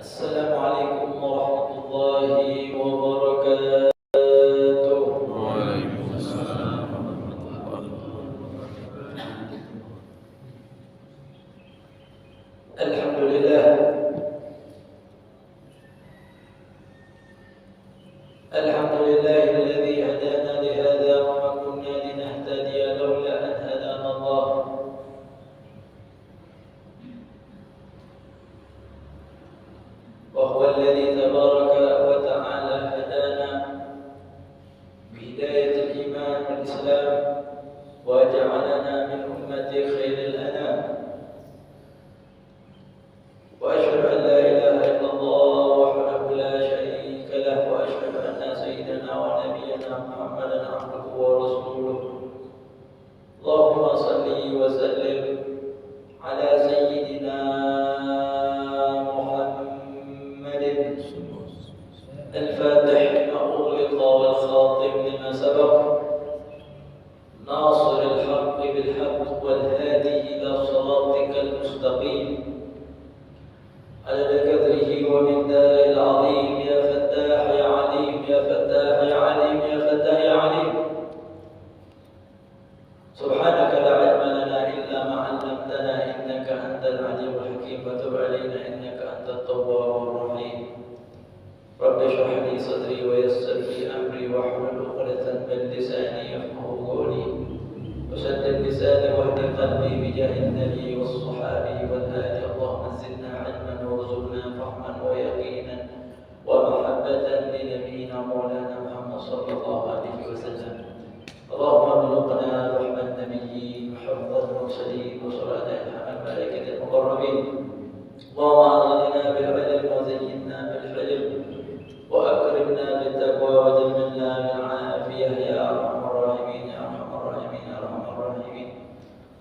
Assalamualaikum warahmatullahi wabarakatuh. Waalaikumsalam warahmatullahi wabarakatuh. Alhamdulillah. Alhamdulillahilladzi hadana li hadza wa ma kunna linahtadiya laula an hadana Allah. وهو الذي تبارك وتعالى هدانا بهداية الإيمان والإسلام وجعلنا من أمة خير الأنام وأشهد أن لا إله إلا الله وحده لا شريك له وأشهد أن سيدنا ونبينا محمدا عبده ورسوله اللهم صل وسلم على سيدنا الفاتح لما أغلق والخاتم لما سبق ناصر الحق بالحق والهادي إلى صراطك المستقيم عدد قدره ومقداره العظيم يا فتاح يا عليم يا فتاح يا عليم يا فتاح يا عليم سبحانك لا علم لنا إلا ما علمتنا إنك أنت العليم الحكيم وتب علينا إنك أنت التواب الرحيم رب اشرح لي صدري ويسر لي امري واحلل عقدة من لساني يفقهوا قولي وسدد لساني واهد قلبي بجاه النبي والصحابي والآل اللهم زدنا علما وارزقنا فهما ويقينا ومحبة لنبينا مولانا محمد صلى الله عليه وسلم اللهم ارزقنا رحم النبيين وحفظ المرسلين وصلاة الملائكة المقربين اللهم اغننا بالعلم وزينا بالحلم وأكرمنا بالتقوى وجملنا بالعافية يا أرحم الراحمين يا أرحم الراحمين يا أرحم الراحمين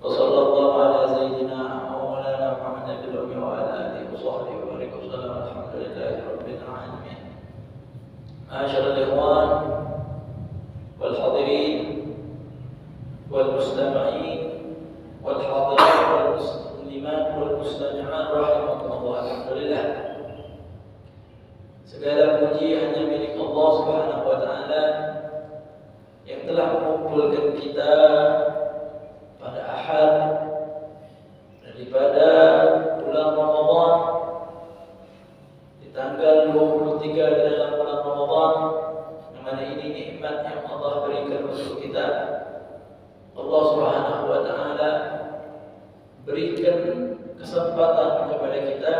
وصلى الله على سيدنا مولانا محمد بالأمي وعلى آله وصحبه وبارك وسلم الحمد لله رب العالمين. معاشر الإخوان والحاضرين والمستمعين والحاضرات والمسلمات والمستمعات رحمكم الله. الحمد لله. Segala puji hanya milik Allah Subhanahu wa taala yang telah mengumpulkan kita pada Ahad daripada bulan Ramadan di tanggal 23 di dalam bulan Ramadan, yang mana ini nikmat yang Allah berikan untuk kita. Allah Subhanahu wa taala berikan kesempatan kepada kita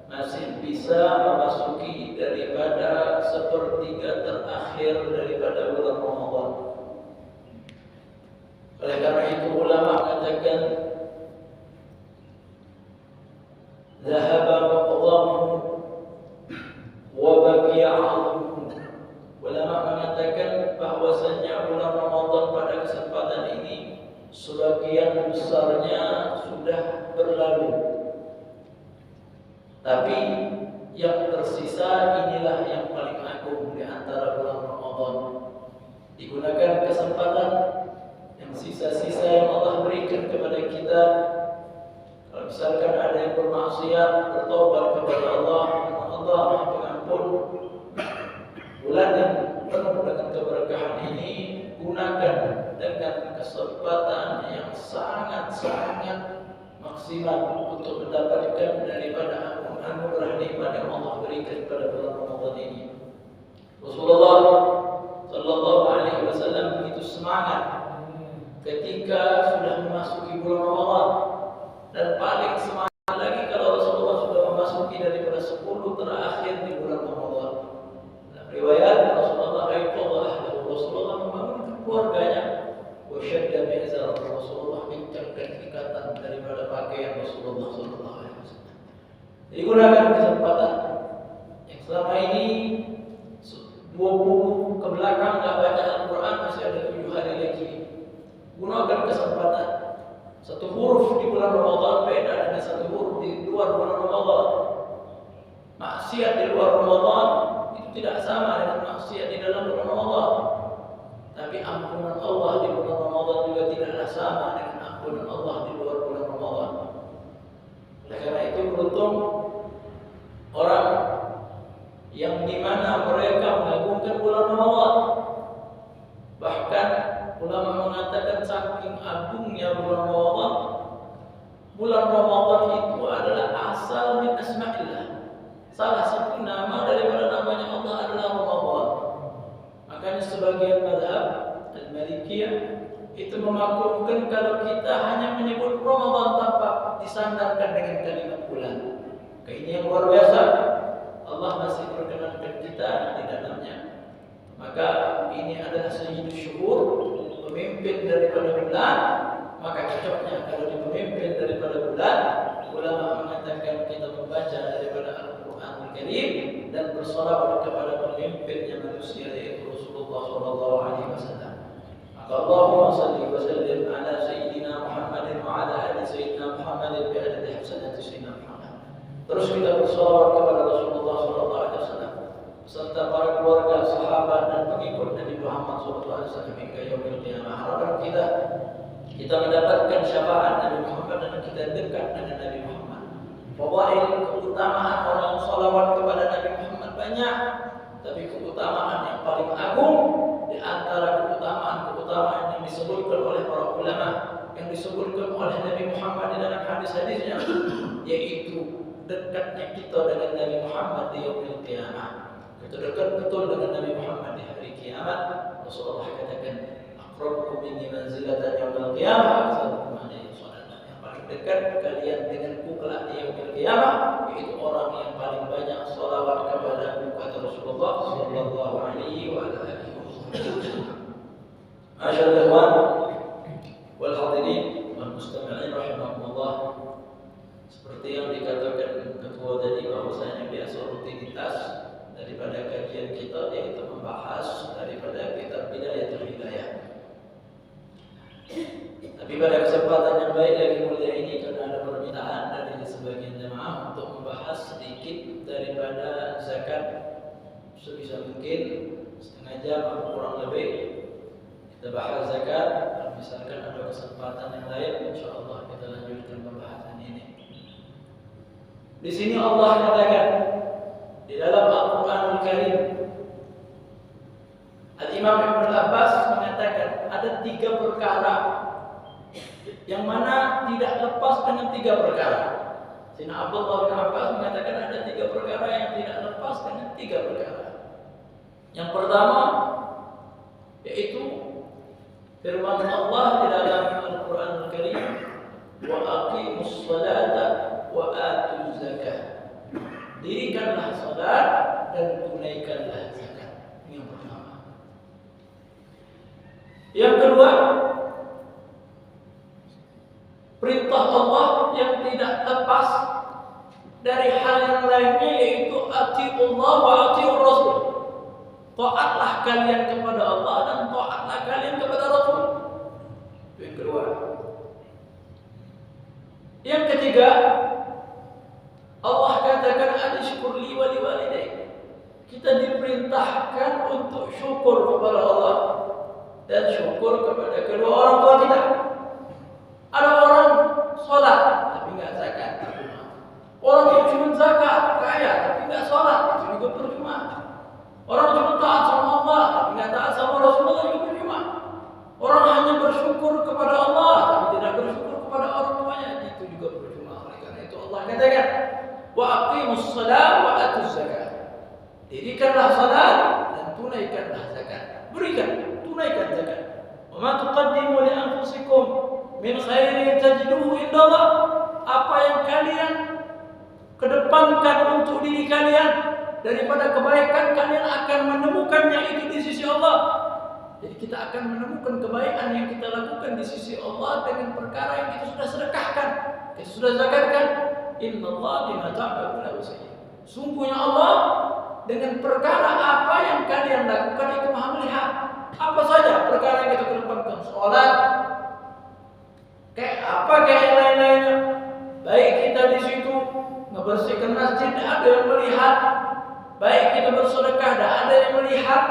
masih bisa memasuki daripada sepertiga terakhir daripada bulan Ramadan. Oleh karena itu ulama mengatakan zahaba maqdamuhu wa baqiya 'azmuhu. Ulama mengatakan bahwasanya bulan Ramadan pada kesempatan ini sebagian besarnya sudah berlalu. Tapi yang tersisa inilah yang paling agung di antara bulan Ramadan. Digunakan kesempatan yang sisa-sisa yang Allah berikan kepada kita. Kalau misalkan ada yang bermaksiat, bertobat kepada Allah, Allah Maha Pengampun. Bulan yang penuh dengan keberkahan ini gunakan dengan kesempatan yang sangat-sangat maksimal untuk mendapatkan daripada anugerah nikmat yang Allah berikan pada bulan Ramadan ini. Rasulullah sallallahu alaihi wasallam begitu semangat ketika sudah memasuki bulan Ramadan, dan paling semangat lagi kalau Rasulullah sudah memasuki daripada 10 terakhir di bulan Ramadan. Dalam riwayat Rasulullah Rasulullah membangunkan keluarganya, wa syadda bi'zar Rasulullah kencangkan ikatan daripada pakaian Rasulullah sallallahu alaihi wasallam. Digunakan kesempatan yang selama ini 20 ke belakang enggak baca Al-Quran, masih ada 7 hari lagi. Gunakan kesempatan. Satu huruf di bulan Ramadan beda dengan satu huruf di luar bulan Ramadan. Maksiat di luar Ramadan itu tidak sama dengan maksiat di dalam bulan Ramadan. Tapi ampunan Allah di bulan Ramadan juga tidaklah sama dengan ampunan Allah mengatakan saking agungnya bulan Ramadan. Bulan Ramadan itu adalah asal min asma'illah. Salah satu nama daripada namanya Allah adalah Ramadan. Makanya sebagian mazhab Al-Malikiyah itu memaklumkan kalau kita hanya menyebut Ramadan tanpa disandarkan dengan kalimat bulan. Ini yang luar biasa. Allah masih perkenankan kita di dalamnya. Maka ini adalah sayyidul syuhur, pemimpin daripada bulan. Maka cocoknya kalau dipimpin daripada bulan, ulama mengatakan kita membaca daripada Al-Quranul Karim dan bersolawat kepada pemimpinnya manusia yaitu Rasulullah SAW. Maka Allahumma salli wa sallim ala Sayyidina Muhammadin wa ala ali Sayyidina Muhammadin bi adadi hasanati Sayyidina Muhammad. Terus kita bersolawat kepada Rasulullah SAW serta para keluarga, sahabat dan pengikut Nabi Muhammad SAW hingga yaumil qiyamah. Harapan kita mendapatkan syafaat Nabi Muhammad dan kita dekat dengan Nabi Muhammad. Fadail keutamaan orang salawat kepada Nabi Muhammad banyak, tapi keutamaan yang paling agung di antara keutamaan yang disebutkan oleh para ulama, yang disebutkan oleh Nabi Muhammad di dalam hadis-hadisnya, yaitu dekatnya kita dengan Nabi Muhammad di yaumil qiyamah. Kita dekat betul dengan Nabi Muhammad di hari kiamat. Rasulullah katakan, "Aqrabukum minni manzilatan yaumil qiyamah aktsarukum alaihi salatan." Yang paling dekat kalian denganku kelak di yaumil qiyamah yaitu orang yang paling banyak salawat kepada kata Rasulullah sallallahu alaihi wa alihi wasallam. Masyaallah ikhwan wal hadirin wal mustami'in rahimakumullah. Seperti yang dikatakan ketua tadi bahwasanya biasa rutinitas daripada kajian kita yaitu membahas daripada kitab Bidayatul Hidayah. Tapi pada kesempatan yang baik lagi mulia ini karena ada permintaan dari sebagian jemaah untuk membahas sedikit daripada zakat, sebisa mungkin setengah jam atau kurang lebih kita bahas zakat. Kalau misalkan ada kesempatan yang lain, insyaallah kita lanjutkan pembahasan ini. Di sini Allah katakan di dalam Al-Quranul Karim, Al-Imam Ibn Abbas mengatakan ada 3 perkara yang mana tidak lepas dengan 3 perkara. Sayyidina Abdullah bin Abbas mengatakan ada 3 perkara yang tidak lepas dengan 3 perkara. Yang pertama yaitu firman Allah di dalam Al-Quranul Karim, "Wa aqimus salata wa atuz zakah." Dirikanlah salat dan tunaikanlah zakat. Ini yang pertama. Yang kedua, perintah Allah yang tidak lepas dari hal yang lainnya yaitu atiullah wa atiur rasul. Taatlah kalian kepada Allah dan taatlah kalian kepada Rasul. Itu yang kedua. Yang ketiga, Allah katakan anishkur li wa liwalidayk. Kita diperintahkan untuk syukur kepada Allah dan syukur kepada kedua orang tua kita. Ada orang sholat tapi enggak zakat, percuma. Orang yang cuma zakat, kaya tapi enggak sholat, itu juga percuma. Orang cuma taat sama Allah tapi enggak taat sama Rasulullah, juga percuma. Orang hanya bersyukur kepada Allah tapi tidak bersyukur kepada orang tuanya, itu juga percuma. Oleh karena itu Allah katakan, "Wa aqimus shalah wa atuz zakat." Dirikanlah salat dan tunaikanlah zakat. Berikan, tunaikan zakat. "Wa ma tuqaddimu li anfusikum min khairin tajiduhu indallah." Apa yang kalian kedepankan untuk diri kalian daripada kebaikan, kalian akan menemukannya itu di sisi Allah. Jadi kita akan menemukan kebaikan yang kita lakukan di sisi Allah dengan perkara yang kita sudah sedekahkan, kita sudah zakatkan. Innallaha bima ta'maluna basir. Sungguhnya Allah dengan perkara apa yang kalian lakukan itu Maha melihat. Apa saja perkara yang kita kedepankan, salat, kayak apa kayak yang lain-lainnya. Baik kita di situ ngebersihkan masjid, ada yang melihat. Baik kita bersedekah, ada yang melihat.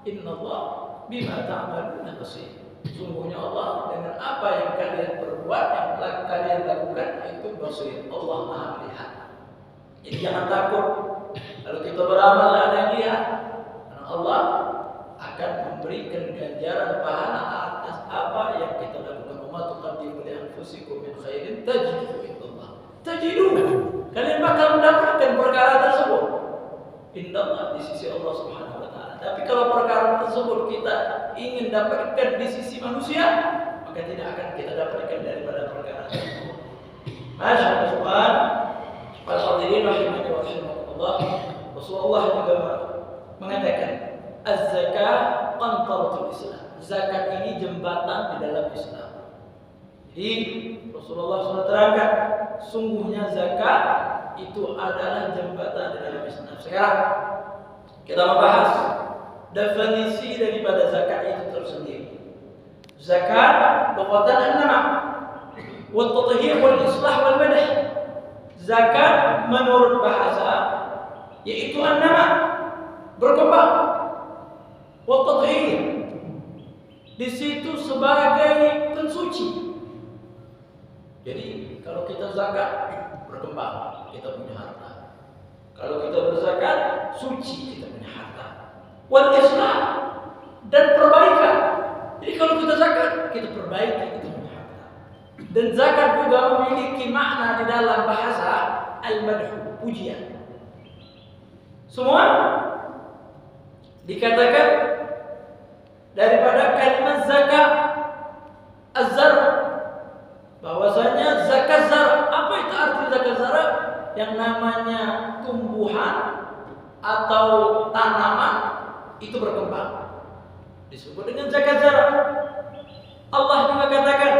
Innallaha bima ta'maluna basir. Sungguhnya Allah dengan apa yang kalian perbuat, yang kalian lakukan itu basir. Allah Maha melihat. Jadi jangan takut kalau kita beramal ada yang lihat. Karena Allah akan memberikan ganjaran pahala bahas apa yang kita lakukan. Wa tuqaddimu li anfusikum min khairin tajidu indallah. Tajidu. Kalian bakal mendapatkan perkara tersebut indallah, di sisi Allah Subhanahu wa taala. Tapi kalau perkara tersebut kita ingin dapatkan di sisi manusia, maka tidak akan kita dapatkan daripada perkara tersebut. Masyaallah. Al-hadirin rahimani wa rahimakumullah. Rasulullah juga mengatakan, az-zakah qantaratul Islam. Zakat ini jembatan di dalam Islam. Jadi Rasulullah SAW terangkan, sungguhnya zakat itu adalah jembatan di dalam Islam. Sekarang kita membahas definisi daripada zakat itu tersendiri. Zakat lughatan an-nama' wa at-tathhir wal islah wal madah. Zakat menurut bahasa yaitu an-nama', berkembang, wa at-tathhir, di situ sebagai pensuci. Jadi kalau kita zakat berkembang, kita punya harta. Kalau kita berzakat, suci, kita punya harta. Wal islah, dan perbaikan. Jadi kalau kita zakat, kita perbaiki, kita punya harta. Dan zakat juga memiliki makna di dalam bahasa al-madhu, pujian. Semua dikatakan daripada kalimat zakat az-zar, bahwasanya zakat zar. Apa itu arti zakat zar? Yang namanya tumbuhan atau tanaman itu berkembang, disebut dengan zakat zar. Allah juga katakan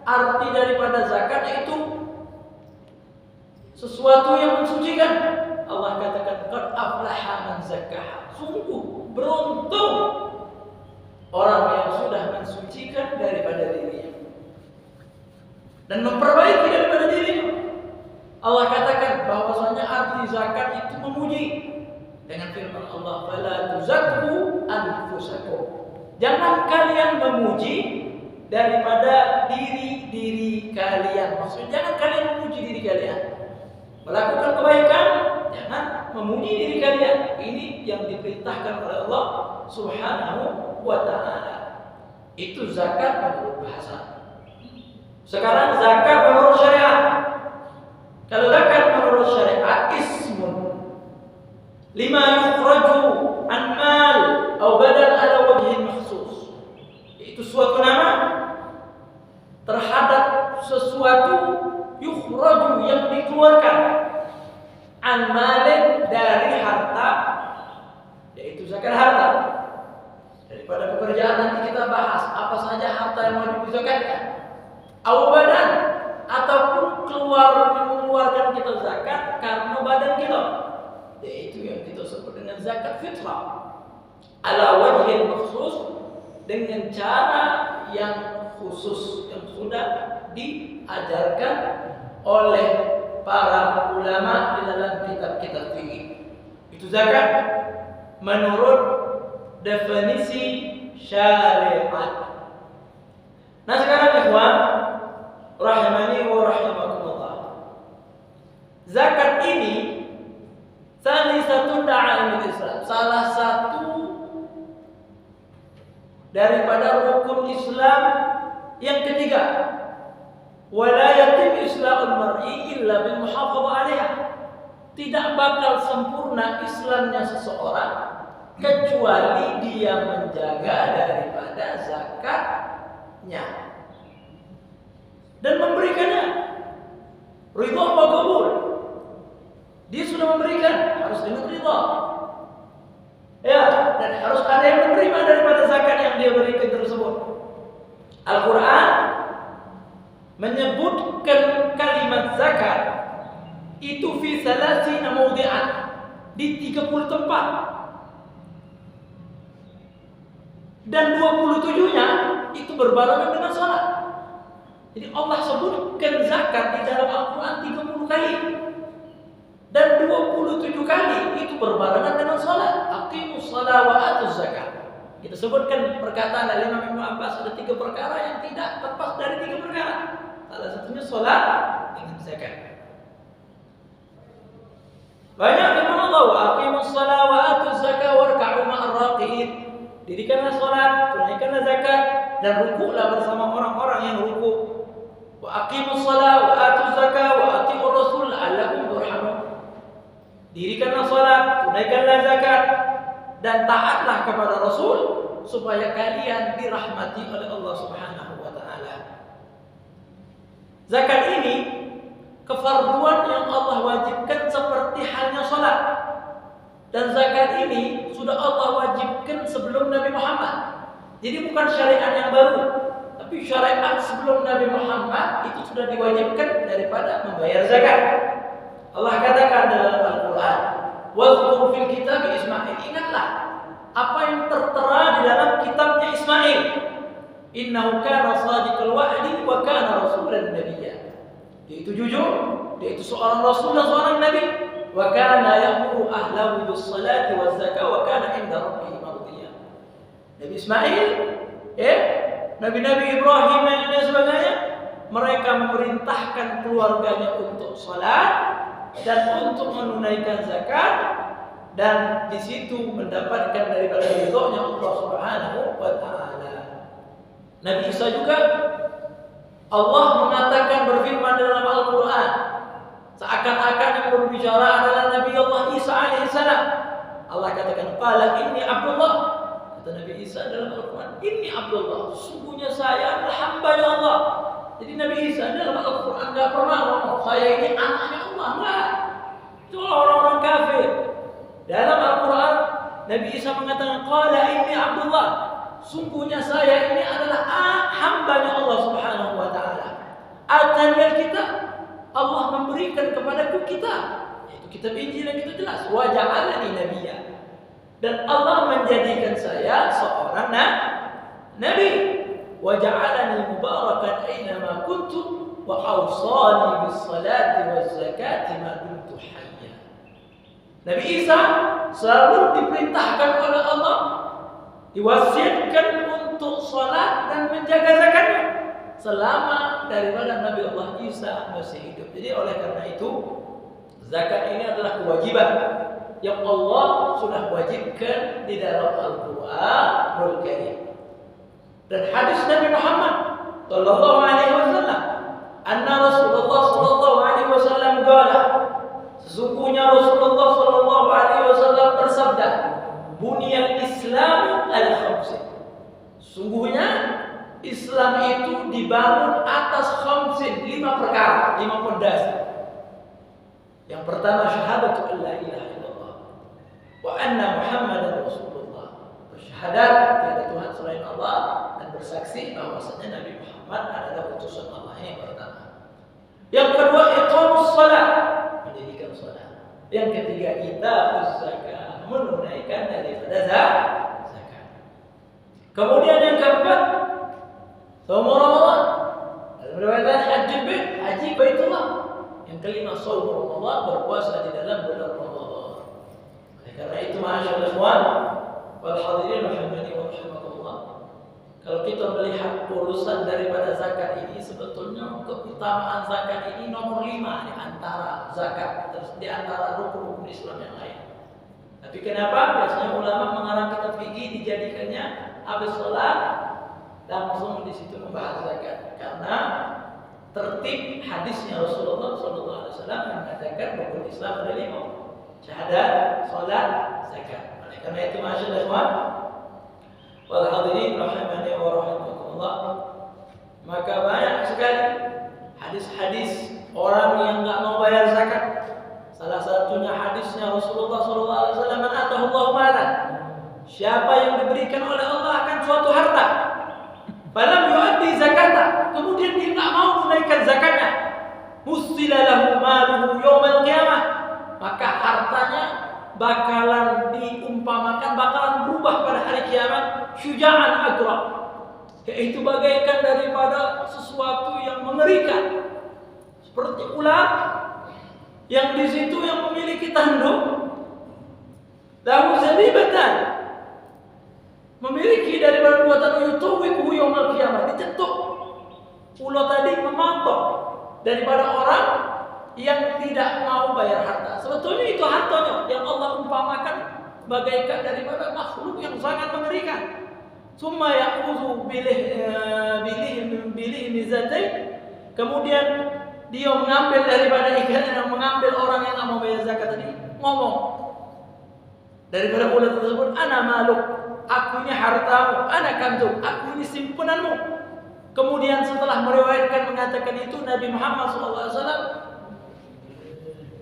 arti daripada zakat itu sesuatu yang mensucikan. Allah katakan qad aflaha man zakkaha. Sungguh beruntung orang yang sudah mensucikan daripada dirinya dan memperbaiki daripada dirinya. Allah katakan bahwasanya arti zakat itu memuji dengan firman Allah, fala tuzakku anfusakum. Jangan kalian memuji daripada diri kalian. Maksudnya jangan kalian memuji diri kalian. Melakukan kebaikan, jangan memuji diri kalian. Ini yang diperintahkan oleh Allah Subhanahu wa ta'ala. Itu zakat menurut bahasa. Sekarang zakat menurut syariat. Kalau zakat menurut syariat, ismun lima yukhraju an mal atau badan ala wajhin makhsus. Itu suatu nama terhadap sesuatu yukhraju yang dikeluarkan an malin dari harta, yaitu zakat harta. Daripada pekerjaan nanti kita bahas apa saja harta yang mau dizakatkan. Au badan, ataupun mengeluarkan kita zakat karena badan kita, yaitu yang kita sebut dengan zakat fitrah ala wajhin khusus, dengan cara yang khusus yang sudah diajarkan oleh para ulama di dalam kitab-kitab fikih. Itu zakat menurut definisi syariat. Nah sekarang ikhwan rahimani wa rahimakumullah, zakat ini salah satu da'aimul Islam, salah satu daripada rukun Islam yang ketiga. Wala yatim islahul mar'i illa bil muhafadzah 'alaiha. Tidak bakal sempurna Islamnya seseorang kecuali dia menjaga daripada zakatnya dan memberikannya. Ridha wa qabul. Dia sudah memberikan, harus dengan ridha. Ya, dan harus ada yang menerima daripada zakat yang dia berikan tersebut. Al-Quran menyebutkan kalimat zakat itu fi salasina mawdi'an, di 30 tempat. Dan 27-nya itu berbarengan dengan salat. Jadi Allah sebutkan zakat di dalam Al-Quran 30 kali. Dan 27 kali itu berbarengan dengan salat. Aqimus shalah wa atuz zakat. Kita sebutkan perkataan dari Imam Ibnu Abbas, ada 3 perkara yang tidak lepas dari 3 perkara. Salah satunya salat dengan zakat. Banyak firman Allah, aqimus shalah wa atuz zakat warka'u ma'ar raqiin. Dirikanlah salat, tunaikanlah zakat, dan rukuklah bersama orang-orang yang rukuk. Wa aqimus shalah wa atuz zakah wa atiur rasul la'allakum turhamun. Dirikanlah salat, tunaikanlah zakat, dan taatlah kepada Rasul supaya kalian dirahmati oleh Allah Subhanahu wa taala. Zakat ini kefarduan yang Allah wajibkan seperti halnya salat. Dan zakat ini sudah Allah wajibkan sebelum Nabi Muhammad. Jadi bukan syariat yang baru, tapi syariat sebelum Nabi Muhammad itu sudah diwajibkan daripada membayar zakat. Allah katakan dalam Al-Quran, "Wadhkur fil kitab Ismail." Ingatlah apa yang tertera di dalam kitabnya Ismail. Innahu kana shadiqal wa'di wa kana rasulan nabiyya. Dia itu jujur, dia itu seorang rasul dan seorang nabi. Wa kana ya'muru ahlahu bis salati waz zakah wa kana 'inda rabbih mardiya. Nabi Ismail, Nabi-Nabi Ibrahim dan sebagainya, mereka memerintahkan keluarganya untuk salat dan untuk menunaikan zakat, dan di situ mendapatkan daripada ridhonya Allah Subhanahu wa taala. Nabi Isa juga Allah mengatakan, berfirman dalam Al-Qur'an, seakan-akan yang berbicara adalah Nabi Allah Isa alaihissalam. Allah katakan, qala inni Abdullah. Kata Nabi Isa dalam Al-Quran, inni Abdullah, sungguhnya saya adalah hamba-Nya Allah. Jadi Nabi Isa dalam Al-Quran tidak pernah ngomong saya ini anaknya Allah. Enggak. Itu orang-orang kafir. Dalam Al-Quran Nabi Isa mengatakan, qala inni Abdullah, sungguhnya saya ini adalah hamba-Nya Allah Subhanahu wa taala. Ataniyal kitab, Allah memberikan kepadaku kitab, yaitu kitab Injil yang itu jelas. Wa ja'alani nabiyya, dan Allah menjadikan saya seorang nabi. Wa ja'alani mubarakan aina ma kuntu wa awsani bis salati waz zakati ma dumtu hayya. Nabi Isa selalu diperintahkan oleh Allah, diwasiatkan untuk salat dan menjaga zakatnya selama daripada Nabi Allah Isa masih hidup. Jadi oleh karena itu zakat ini adalah kewajiban yang Allah sudah wajibkan di dalam Al-Qur'anul Karim. Dan hadis Nabi Muhammad sallallahu alaihi wasallam, anna Rasulullah sallallahu alaihi wasallam qala, sesungguhnya Rasulullah sallallahu alaihi wasallam bersabda, buniyal Islam ala khamsin. Sungguhnya Islam itu dibangun atas khamsin, 5 perkara, 5 pondasi. Yang pertama, syahadatu alla ilaha illallah wa anna Muhammadar Rasulullah. Bersyahadat tiada Tuhan selain Allah dan bersaksi bahwasanya Nabi Muhammad adalah utusan Allah. Ini yang pertama. Yang kedua, iqamus shalah, mendirikan salat. Yang ketiga, ita'uz zakah, menunaikan daripada zakat. Kemudian yang keempat, shaum Ramadan. Dalam riwayat haji Baitullah. Yang kelima, shaum Ramadan, berpuasa di dalam bulan Ramadan. Karena itu, ma'asyiral ikhwan wal hadirin rahimani wa rahimakumullah, kalau kita melihat urusan daripada zakat ini, sebetulnya keutamaan zakat ini nomor 5 di antara zakat, di antara rukun-rukun Islam yang lain. Tapi kenapa biasanya ulama mengarang kitab fikih dijadikannya habis sholat langsung di situ membahas zakat? Karena tertib hadisnya Rasulullah SAW mengatakan rukun Islam ada 5: syahadat, sholat, zakat. Oleh karena itu, ma'asyiral ikhwan wal hadirin rahimani wa rahimakumullah, maka banyak sekali hadis-hadis orang yang enggak mau bayar zakat. Salah satunya hadisnya Rasulullah SAW, man atahu Allahu malan, siapa yang diberikan oleh Allah akan suatu harta, falam yu'addi zakata, kemudian dia enggak mau menunaikan zakatnya, mustila lahu maluhu yaumal qiyamah, maka hartanya bakalan diumpamakan, bakalan berubah pada hari kiamat, syuja'an agra, yaitu bagaikan daripada sesuatu yang mengerikan, seperti ular yang di situ yang memiliki tanduk, lahu zabibatan, memiliki daripada 2 tanduk, yutuwiku yaumal qiyamah, dicetuk ular tadi mematok daripada orang yang tidak mau bayar harta. Sebetulnya itu hartanya yang Allah umpamakan bagaikan daripada makhluk yang sangat mengerikan. Summa ya'khudhu bilih mizatain. Kemudian dia mengambil daripada mengambil orang yang mau bayar zakat tadi, ngomong daripada ular tersebut, ana maluk, aku ini hartamu, ana kanzuk, aku ini simpenanmu. Kemudian setelah meriwayatkan mengatakan itu, Nabi Muhammad SAW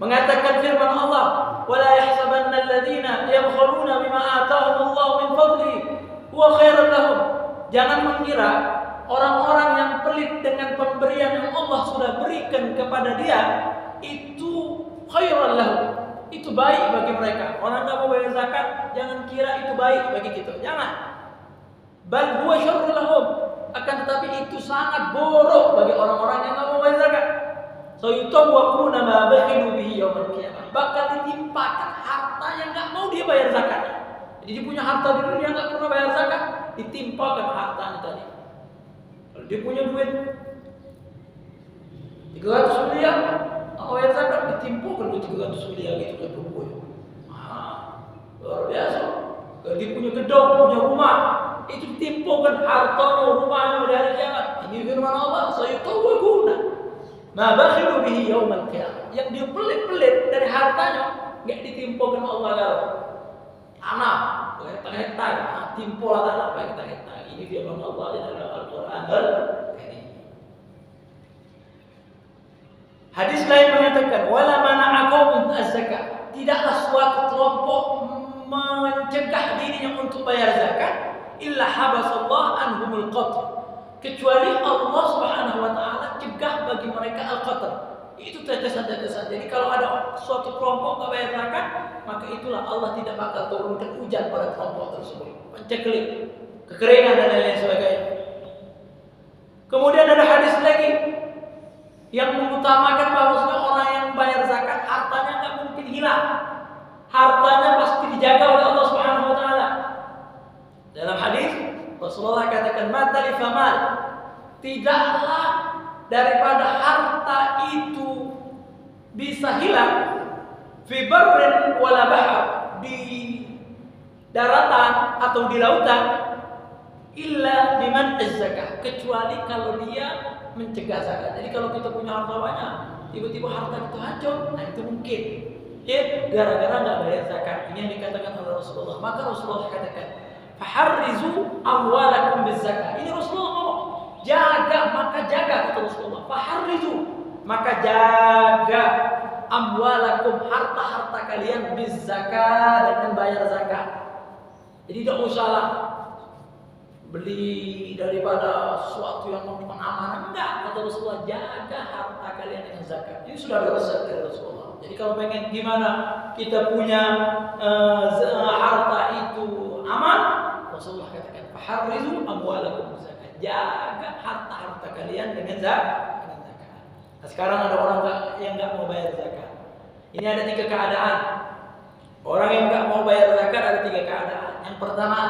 mengatakan firman Allah, wala yahsabanna alladhina yabkhuluna bima atahumullahu min fadlihi huwa khairan lahum. Jangan mengira orang-orang yang pelit dengan pemberian yang Allah sudah berikan kepada dia itu khairan lahum, itu baik bagi mereka. Orang enggak mau bayar zakat, jangan kira itu baik bagi kita. Jangan. Bal huwa syarrun lahum, akan tetapi itu sangat buruk bagi orang-orang yang enggak mau bayar zakat. Sayutawwaquna ma bakhilu bihi yaumil qiyamah. Bakal ditimpakan harta yang enggak mau dia bayar zakat. Jadi dia punya harta di dunia enggak pernah bayar zakat, ditimpakan hartanya tadi. Kalau dia punya duit 300 miliar, bayar zakat, ditimpakan duit 300 miliar gitu kan rupiah. Luar biasa. Kalau dia punya gedung, punya rumah, itu ditimpakan hartanya, rumahnya di hari kiamat. Ini firman Allah, sayutawwaquna ma bakhilu bihi yaumil qiyamah. Yang dia pelit-pelit dari hartanya enggak ditimpakan Allah kalau tanah, hektar-hektar, timpul tanah hektar-hektar. Ini firman Allah di dalam Al-Qur'an Al-Karim. Hadis lain mengatakan, wala mana'akum az-zakat. Tidaklah suatu kelompok mencegah dirinya untuk bayar zakat illa habasallah anhumul qatr. Kecuali Allah Subhanahu wa taala cegah bagi mereka al-qatr. Itu tetesan-tetesan. Jadi kalau ada suatu kelompok enggak bayar zakat, maka itulah Allah tidak bakal turunkan hujan pada kelompok tersebut. Penceklik, kekeringan dan lain-lain sebagainya. Kemudian ada hadis lagi yang mengutamakan bahwa orang yang bayar zakat hartanya enggak mungkin hilang. Hartanya pasti dijaga oleh Allah Subhanahu wa taala. Dalam hadis Rasulullah katakan, mata li famal, tidaklah daripada harta itu bisa hilang fi barrin wala bahr, di daratan atau di lautan, illa biman az-zakah, kecuali kalau dia mencegah zakat. Jadi kalau kita punya harta banyak, tiba-tiba harta itu hancur, nah itu mungkin ya gara-gara enggak bayar zakat. Ini yang dikatakan oleh Rasulullah. Maka Rasulullah katakan, faharrizu amwalakum bizakah. Ini Rasulullah ngomong, jaga, maka jaga, kata Rasulullah. Faharrizu, maka jaga amwalakum, harta-harta kalian bizakah, dengan bayar zakat. Jadi tidak usahlah beli daripada sesuatu yang merupakan amanah. Enggak, kata Rasulullah, jaga harta kalian dengan zakat. Ini sudah ada resep dari Rasulullah. Jadi kalau pengen gimana kita punya harta itu aman, Rasulullah katakan, faharrizu amwalakum zakat. Jaga harta-harta kalian dengan zakat. Nah, sekarang ada orang yang enggak mau bayar zakat. Ini ada 3 keadaan. Orang yang enggak mau bayar zakat ada 3 keadaan. Yang pertama,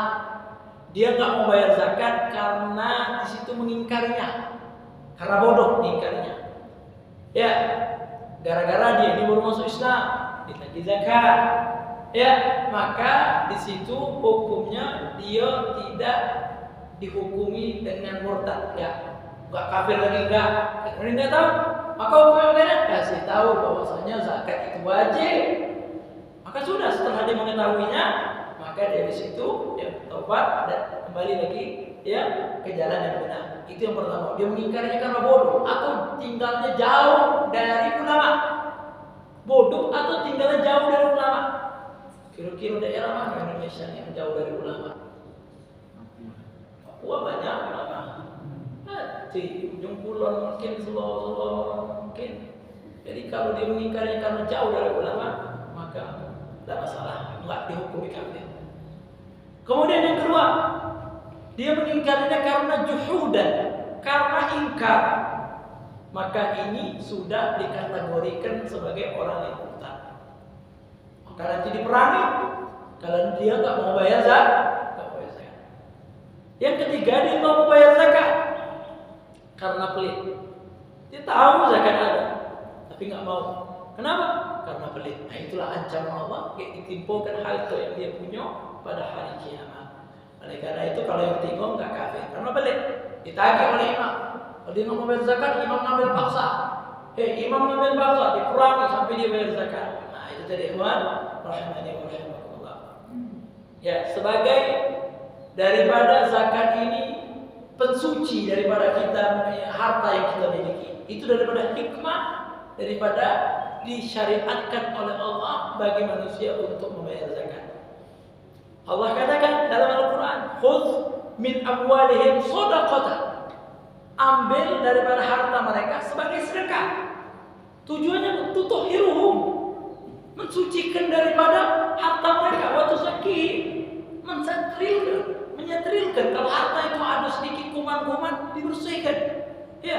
dia enggak mau bayar zakat karena di situ mengingkarinya. Karena bodoh mengingkarinya. Ya, gara-gara dia ini baru masuk Islam, ditagih zakat. Ya, maka di situ hukumnya dia tidak dihukumi dengan murtad. Ya, enggak kafir lagi enggak. Karena enggak tahu, maka hukumnya bagaimana? Kasih tahu bahwasanya zakat itu wajib. Maka sudah, setelah dia mengetahuinya, maka dia di situ dia taubat dan kembali lagi ya ke jalan yang benar. Itu yang pertama. Dia mengingkarinya karena bodoh atau tinggalnya jauh dari ulama. Bodoh atau tinggalnya jauh dari ulama. Kira-kira daerah mana Indonesia yang jauh dari ulama? Papua banyak ulama. Di ujung kulon mungkin, Sulawesi mungkin. Jadi kalau dia mengingkarinya karena jauh dari ulama, maka tidak masalah, enggak dihukumi kafir. Kemudian yang kedua, dia mengingkarinya karena juhudan, karena ingkar. Maka ini sudah dikategorikan sebagai orang yang murtad. Maka nanti diperangi kalau dia enggak mau bayar zakat. Yang ketiga, dia enggak mau bayar zakat karena pelit. Dia tahu zakat ada, tapi enggak mau. Kenapa? Karena pelit. Nah, itulah ancaman Allah yang ditimpulkan hal itu yang dia punya pada hari kiamat. Oleh karena itu kalau yang tinggal nggak kafir. Karena balik ditagih oleh imam. Kalau dia nggak mau bayar zakat, imam ngambil paksa. Imam ngambil paksa, dikurangi sampai dia bayar zakat. Nah itu tadi ikhwan, rahimani wa rahimakumullah. Ya, sebagai daripada zakat ini pensuci daripada kita harta yang kita miliki. Itu daripada hikmah daripada disyariatkan oleh Allah bagi manusia untuk membayar zakat. Allah katakan dalam Al-Quran, "Khudh min amwalihim shadaqatan." Ambil daripada harta mereka sebagai sedekah. Tujuannya untuk tutahhiruhum, mensucikan daripada harta mereka. Wa tuzakkihim, menyetrilkan. Kalau harta itu ada sedikit kuman-kuman, dibersihkan. Ya,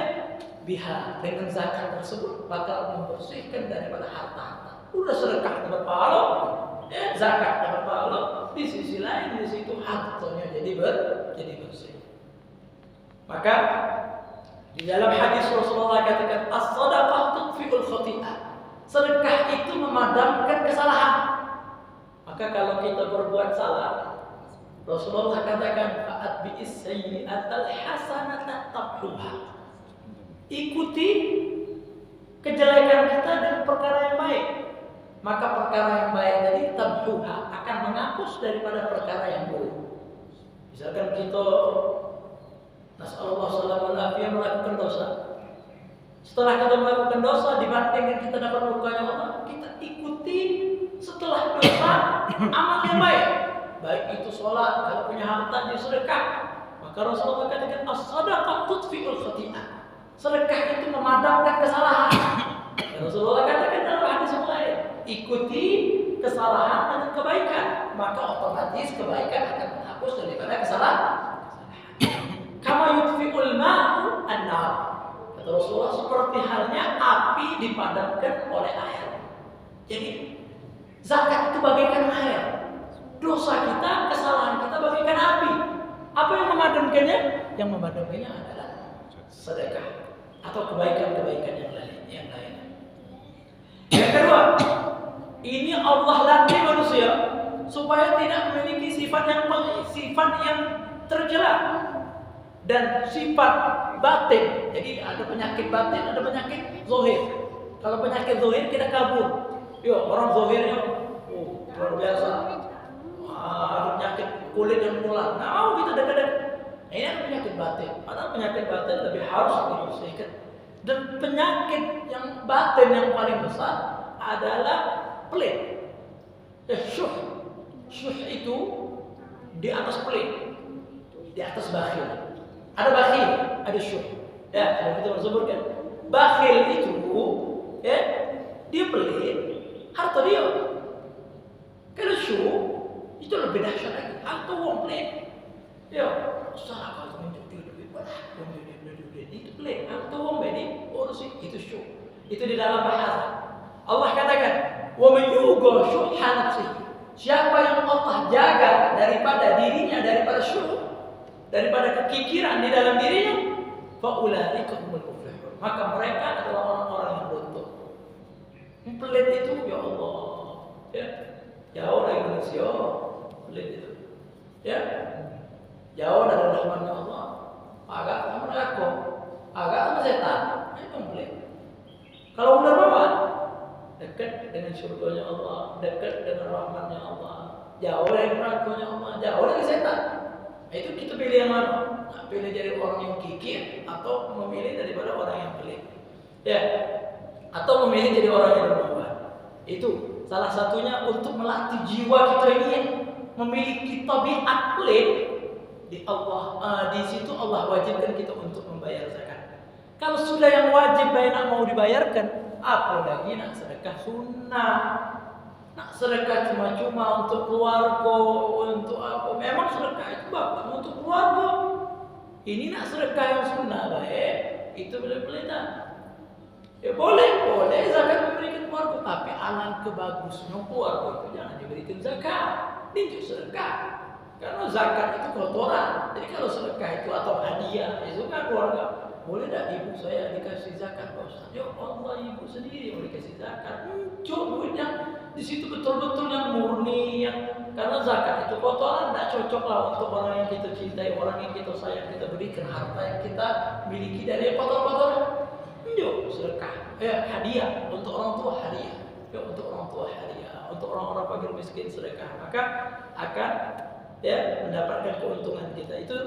biha dengan zakat tersebut bakal membersihkan daripada harta-harta. Udah sedekah dapat pahala, zakat dapat pahala. Di sisi lain di situ hartanya jadi bersih. Maka di dalam hadis Rasulullah katakan as-shadaqah tudfi'ul khati'ah. Sedekah itu memadamkan kesalahan. Maka kalau kita berbuat salah, Rasulullah katakan fa'at bi'is sayyi'atal hasanata tamhuha. Ikuti kejelekan kita dengan perkara yang baik. Maka perkara yang baik tadi tamhuha akan menghapus daripada perkara yang buruk. Misalkan kita nasallallahu alaihi wasallam melakukan dosa. Setelah kita melakukan dosa dibanding dengan kita dapat murkanya Allah, kita ikuti setelah dosa amal yang baik. Baik itu sholat, kalau punya harta dia sedekah. Maka Rasulullah katakan as-shadaqah tudfi'ul khati'ah. Sedekah itu memadamkan kesalahan. Dan Rasulullah katakan dalam hadis yang lain, ikuti kesalahan dengan kebaikan, maka otomatis kebaikan akan menghapus daripada kesalahan. Kama yudfi'ul ma'u an-nar. Kata Rasulullah, seperti halnya api dipadamkan oleh air. Jadi zakat itu bagaikan air. Dosa kita, kesalahan kita bagaikan api. Apa yang memadamkannya? Yang memadamkannya adalah sedekah atau kebaikan-kebaikan yang lain. Yang kedua, ini Allah latih manusia supaya tidak memiliki sifat yang tercela dan sifat batin. Jadi ada penyakit batin, ada penyakit zahir. Kalau penyakit zahir kita kabur. Yo, orang zahirnya luar biasa. Ada penyakit kulit yang menular. Nah, mau kita dekat-dekat. Ini ada penyakit batin. Padahal penyakit batin lebih harus dibersihkan. Dan penyakit yang batin yang paling besar adalah pelit. Syuh. Syuh itu di atas pelit, di atas bakhil. Ada bakhil, ada syuh. Ya, kalau kita sebutkan bakhil itu, ya, dia pelit, harta dia. Kalau syuh itu lebih dahsyat lagi. Harta wong pelit. Ya, salah kalau menjadi lebih banyak, itu pelit. Harta wong bedi, urusin itu syuh. Itu di dalam bahasa. Allah katakan, "Wa man yuqa syuhha nafsihi." Siapa yang Allah jaga daripada dirinya, daripada syuh, daripada kekikiran di dalam dirinya, fa ulaika humul muflihun. Maka mereka adalah orang-orang yang beruntung. Pelit itu ya Allah, ya. Jauh dari manusia, pelit itu. Ya. Jauh dari rahmatnya Allah. Agak sama neraka, agak sama setan. Itu pelit. Kalau benar banget, dekat dengan surganya Allah, dekat dengan rahmatnya Allah, jauh dari nerakanya Allah, jauh dari setan. Nah, itu kita pilih yang mana? Nah, pilih jadi orang yang kikir atau memilih daripada orang yang pelit, ya, atau memilih jadi orang yang berubah. Itu salah satunya untuk melatih jiwa kita ini yang memiliki tabiat pelit. Di Allah, di situ Allah wajibkan kita untuk membayar zakat. Kalau sudah yang wajib bayar mau dibayarkan, apalagi nak sedekah sunnah, nak sedekah cuma-cuma untuk keluarga, untuk apa? Memang sedekah itu bagus untuk keluarga. Ini nak sedekah yang sunnah baik, itu boleh-boleh. Ya boleh zakat memberikan keluarga, tapi alangkah bagusnya keluarga itu jangan diberikan zakat, itu sedekah. Karena zakat itu kotoran. Jadi kalau sedekah itu atau hadiah, itu kan keluarga. Boleh tak ibu saya dikasih zakat, Pak Ustaz? Ya Allah, ibu sendiri mau dikasih zakat. Muncul duitnya di situ betul-betul yang murni, yang Karena zakat itu kotoran, tidak cocok lah untuk orang yang kita cintai, orang yang kita sayang, kita berikan harta yang kita miliki dari kotor-kotoran. Yuk sedekah, hadiah untuk orang tua, hadiah. Yuk untuk orang tua hadiah, untuk orang-orang fakir miskin sedekah, maka akan mendapatkan keuntungan kita. Itu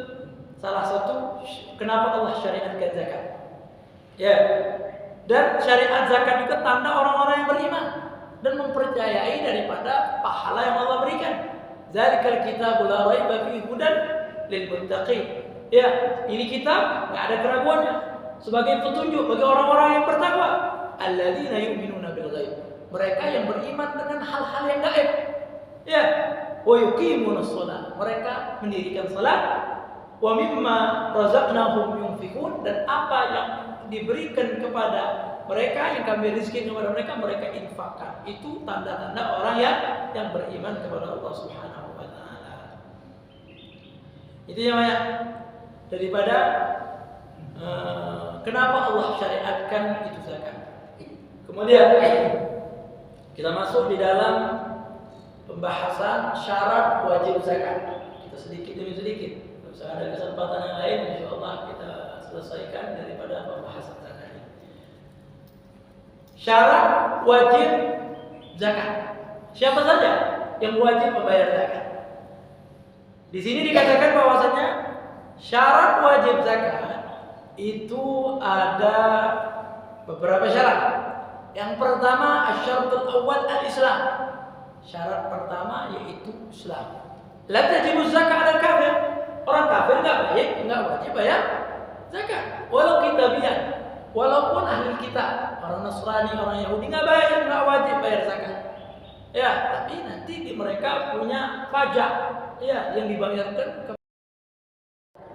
salah satu kenapa Allah syariatkan zakat. Ya. Dan syariat zakat juga tanda orang-orang yang beriman dan mempercayai daripada pahala yang Allah berikan. Zalikal kitabul la raiba fihi hudan lil muttaqin. Ya, ini kitab enggak ada keraguannya sebagai petunjuk bagi orang-orang yang bertakwa. Alladzina yu'minuna bil ghaib. Mereka yang beriman dengan hal-hal yang gaib. Ya, wa yuqimunas shalah. Mereka mendirikan salat. Wa mimma razaqnahum yunfiqun, dan apa yang diberikan kepada mereka, yang kami rizki kepada mereka, mereka infakkan. Itu tanda-tanda orang yang beriman kepada Allah Subhanahu wa taala. Itu namanya daripada kenapa Allah syariatkan itu zakat. Kemudian kita masuk di dalam pembahasan syarat wajib zakat. Kita sedikit demi sedikit. Kalau ada kesempatan yang lain, insyaallah kita selesaikan daripada pembahasan zakat ini. Syarat wajib zakat. Siapa saja yang wajib membayar zakat? Di sini dikatakan bahwasanya syarat wajib zakat itu ada beberapa syarat. Yang pertama, asy-syaratul awwal al-Islam. Syarat pertama yaitu Islam. La tajibu zakat 'ala kafir. Orang kafir enggak wajib bayar zakat. Walau kitabiyan, walaupun ahli kitab, orang Nasrani, orang Yahudi enggak wajib bayar zakat. Ya, tapi nanti mereka punya pajak yang dibayarkan ke.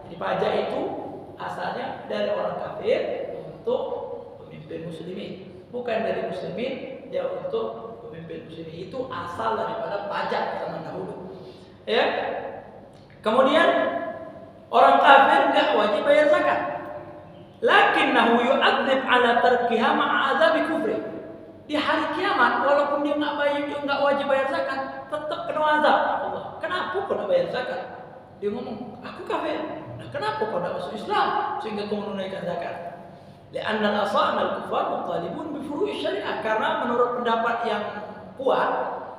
Jadi pajak itu asalnya dari orang kafir untuk pemimpin muslimin, bukan dari muslimin dia untuk pemimpin muslimin. Itu asal daripada pajak zaman dahulu. Ya. Kemudian orang kafir enggak wajib bayar zakat. Lakinnahu yu'adzib 'ala tarkiha ma'a 'adzabi kufri. Di hari kiamat walaupun dia enggak wajib bayar zakat, tetap kena azab Allah. Kenapa kau enggak bayar zakat? Dia ngomong, "Aku kafir." Nah, kenapa kau enggak masuk Islam sehingga kau menunaikan zakat? Li'anna al-asana al-kufar mutalibun bi furu'i syariah. Karena menurut pendapat yang kuat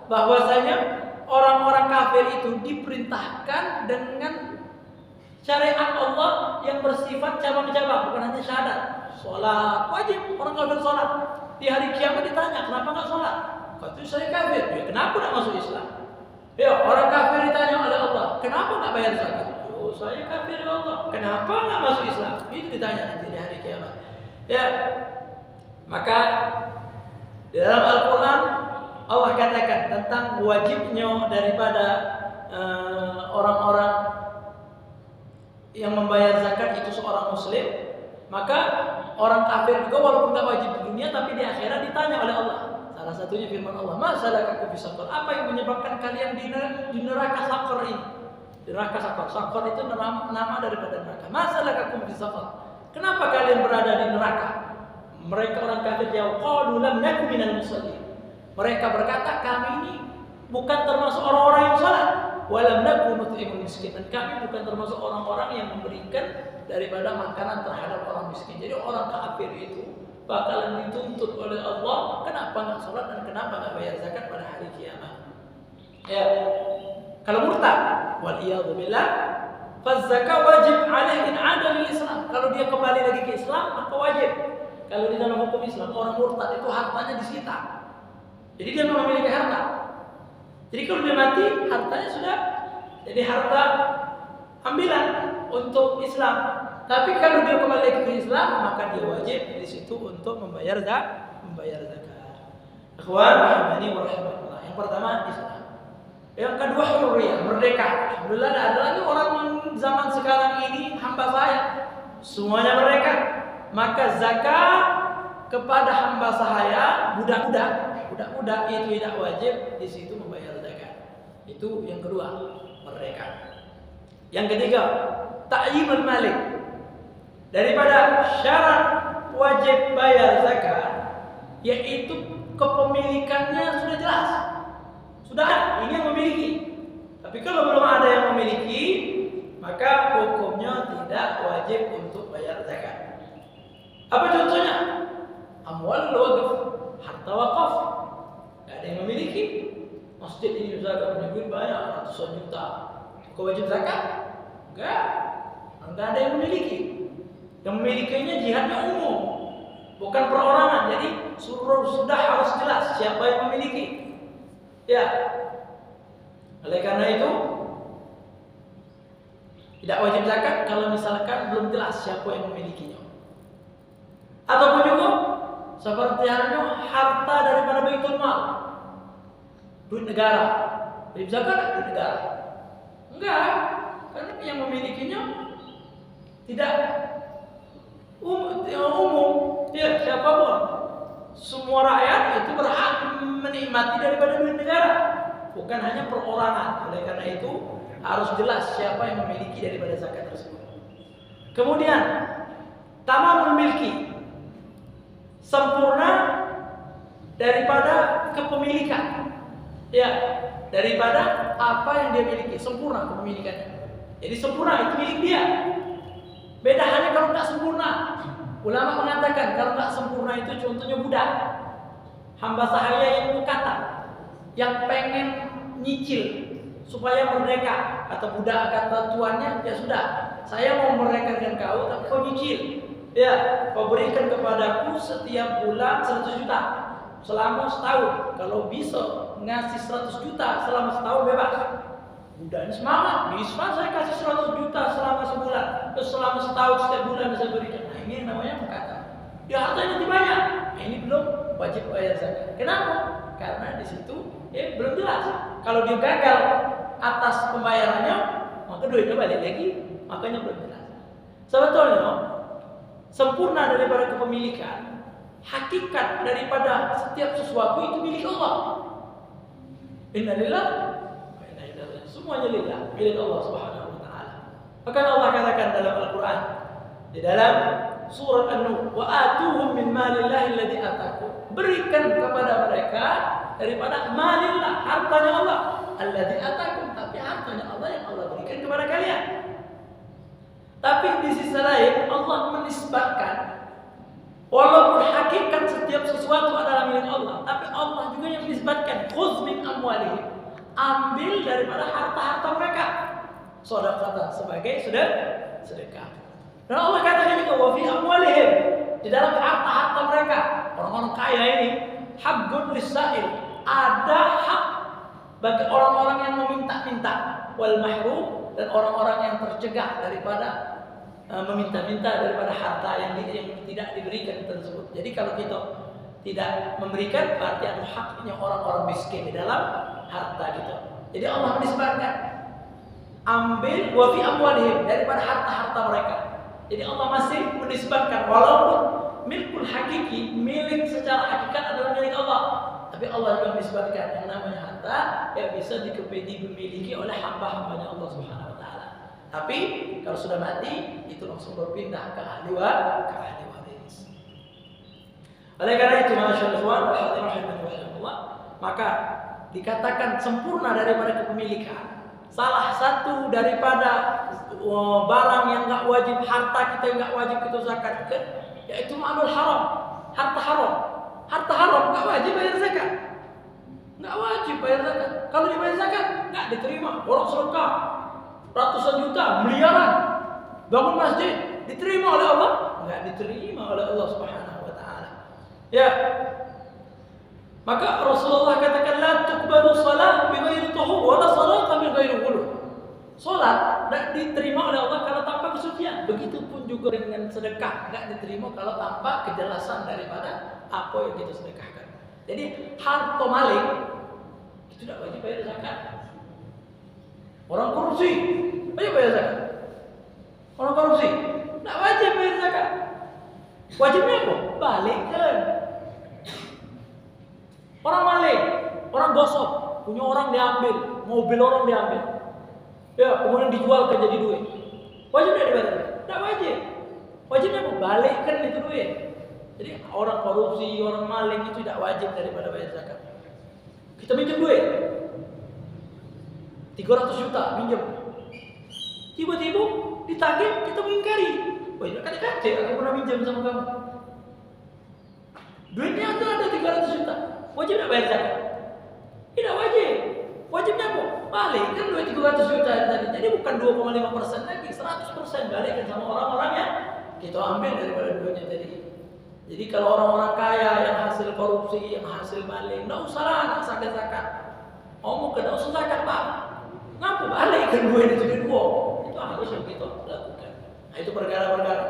bahwasanya orang-orang kafir itu diperintahkan dengan syariat Allah yang bersifat cabang-cabang, bukan hanya syahadat. Sholat wajib, orang kafir sholat. Di hari kiamat ditanya, kenapa enggak sholat? Kata saya kafir. Ya, kenapa enggak masuk Islam? Ya, orang kafir ditanya oleh Allah, kenapa enggak bayar zakat? Oh, saya kafir ya Allah. Kenapa enggak masuk Islam? Itu ditanya nanti di hari kiamat. Ya, maka di dalam Al-Quran Allah katakan tentang wajibnya daripada orang-orang yang membayar zakat itu seorang muslim. Maka orang kafir juga walaupun tidak wajib di dunia, tapi di akhirat ditanya oleh Allah. Salah satunya firman Allah, "Ma salakakum fi saqar?" Apa yang menyebabkan kalian di neraka saqar ini? Di neraka saqar. Saqar itu nama daripada neraka. Ma salakakum fi saqar? Kenapa kalian berada di neraka? Mereka orang kafir jawab, "Qalu lam naku minal musallin." Mereka berkata, kami ini bukan termasuk orang-orang yang salat. Walam naku nut'imul miskin. Dan kami bukan termasuk orang-orang yang memberikan daripada makanan terhadap orang miskin. Jadi orang kafir itu bakalan dituntut oleh Allah, kenapa enggak salat dan kenapa enggak bayar zakat pada hari kiamat. Ya. Kalau murtad, wal iyadu billah, faz-zakat wajib alaihi in 'ada lil Islam. Kalau dia kembali lagi ke Islam, maka wajib. Kalau di dalam hukum Islam, orang murtad itu hartanya disita. Jadi dia tidak memiliki harta. Jadi kalau dia mati, hartanya sudah jadi harta ambilan untuk Islam. Tapi kalau dia kembali ke Islam, maka dia wajib di situ untuk membayar zakat. Ikhwan rahimani wa rahimakumullah. Yang pertama Islam. Yang kedua hurriyah, merdeka. Alhamdulillah ada lagi orang zaman sekarang ini hamba saya. Semuanya merdeka. Maka zakat kepada hamba sahaya, budak-budak itu tidak wajib di situ membayar zakat. Itu yang kedua, merdeka. Yang ketiga, ta'yinul malik. Daripada syarat wajib bayar zakat, yaitu kepemilikannya sudah jelas. Sudah ini yang memiliki. Tapi kalau belum ada yang memiliki, maka hukumnya tidak wajib untuk bayar zakat. Apa contohnya? Amwal waqf, harta wakaf. Tidak ada yang memiliki. Masjid ini zakat punya duit banyak, ratusan juta. Kau wajib zakat? Enggak. Enggak ada yang memiliki. Yang memilikinya jihadnya umum, bukan perorangan. Jadi sudah harus jelas siapa yang memiliki. Ya. Oleh karena itu tidak wajib zakat kalau misalkan belum jelas siapa yang memilikinya. Ataupun juga seperti halnya harta daripada baitul mal, duit negara. Wajib zakat duit negara? Enggak, karena yang memilikinya tidak umum. Ya, siapapun, semua rakyat itu berhak menikmati daripada duit negara, bukan hanya perorangan. Oleh karena itu harus jelas siapa yang memiliki daripada zakat tersebut. Kemudian tamamul milki, sempurna daripada kepemilikan. Ya, daripada apa yang dia miliki, sempurna kepemilikannya. Jadi sempurna itu milik dia. Beda hanya kalau tak sempurna. Ulama mengatakan kalau tak sempurna itu contohnya budak, hamba sahaya yang mukatan, yang pengen nyicil supaya merdeka. Kata budak, kata tuannya, ya sudah, saya mau merdekakan kau, tapi kau nyicil. Ya, kau berikan kepadaku setiap bulan 100 juta selama setahun. Kalau bisa ngasih 100 juta selama setahun bebas. Budak ini semangat, bisa saya kasih 100 juta selama sebulan, terus selama setahun setiap bulan saya berikan. Nah, ini namanya mukatan. Ya hartanya nanti banyak. Nah, ini belum wajib bayar zakat. Kenapa? Karena di situ belum jelas. Kalau dia gagal atas pembayarannya, maka duitnya balik lagi, makanya belum jelas. Sebetulnya sempurna daripada kepemilikan, hakikat daripada setiap sesuatu itu milik Allah. Innalillah wa inna ilaihi raji'un. Semuanya lillah, milik Allah Subhanahu wa taala. Maka Allah katakan dalam Al-Qur'an di dalam surat An-Nur, wa atuhum min malillahi alladzi atakum. Berikan kepada mereka daripada malillah, hartanya Allah, alladzi atakum, tapi hartanya Allah yang Allah berikan kepada kalian. Tapi di sisi lain Allah menisbatkan, walaupun hakikat setiap sesuatu adalah milik Allah, tapi Allah juga yang menisbatkan, khudz min amwalihim, ambil daripada harta-harta mereka, sedekah, sebagai sedekah. Dan Allah katakan juga wa fi amwalihim, di dalam harta-harta mereka, orang-orang kaya ini, haqqun lis-sa'il, ada hak bagi orang-orang yang meminta-minta, wal mahrum, dan orang-orang yang tercegah daripada meminta-minta daripada harta yang tidak diberikan tersebut. Jadi kalau kita tidak memberikan, berarti ada haknya orang-orang miskin di dalam harta kita. Jadi Allah menisbatkan, ambil wa fi amwalihim, daripada harta-harta mereka. Jadi Allah masih menisbatkan, walaupun milkul hakiki, milik secara hakikat adalah milik Allah, tapi Allah juga menisbatkan yang namanya harta yang bisa dimiliki oleh hamba-hambanya Allah Subhanahu wa taala. Tapi kalau sudah mati, itu langsung berpindah ke ahli waris. Oleh karena itu, masyaallah, maka dikatakan sempurna daripada kepemilikan. Salah satu daripada barang yang enggak wajib, harta kita yang enggak wajib kita zakatkan, yaitu malul haram, harta haram. Harta haram enggak wajib bayar zakat. Enggak wajib bayar zakat. Kalau dibayar zakat enggak diterima. Orang sedekah ratusan juta, miliaran, bangun masjid, diterima oleh Allah? Enggak diterima oleh Allah Subhanahu wa taala. Ya. Maka Rasulullah katakan, la tuqbalu shalah bi ghairi tuhur wa la salata bi ghairi ghulul. Salat tidak diterima oleh Allah kalau tanpa kesucian. Begitupun juga dengan sedekah, tidak diterima kalau tanpa kejelasan daripada apa yang kita sedekahkan. Jadi harta maling itu tidak wajib bayar zakat. Orang korupsi wajib bayar zakat. Orang korupsi tidak wajib bayar zakat. Wajibnya apa? Balikkan. Orang maling, orang gosok, punya orang diambil, mobil orang diambil, ya kemudian dijual ke jadi duit. Wajib tidak dibayar? Tidak wajib. Wajibnya apa? Balikkan itu duit. Jadi orang korupsi, orang maling itu tidak wajib daripada bayar zakat. Kita minjem duit, 300 juta minjem. Tiba-tiba ditagih, kita mengingkari. Wah, ini kan kacau, aku pernah minjem sama kamu. Duitnya ada 300 juta. Wajib nggak bayar zakat? Tidak wajib. Wajibnya apa? Balik kan duit 300 juta tadi. Jadi bukan 2,5% lagi, 100% balik sama orang-orang yang kita ambil daripada duitnya tadi. Jadi kalau orang-orang kaya yang hasil korupsi, yang hasil maling, nggak usah lah, nggak usah ada zakat. Mau ke nggak usah zakat pak. Ngapa balik kan duit itu dua? Itu harus yang kita lakukan. Nah itu perkara-perkara.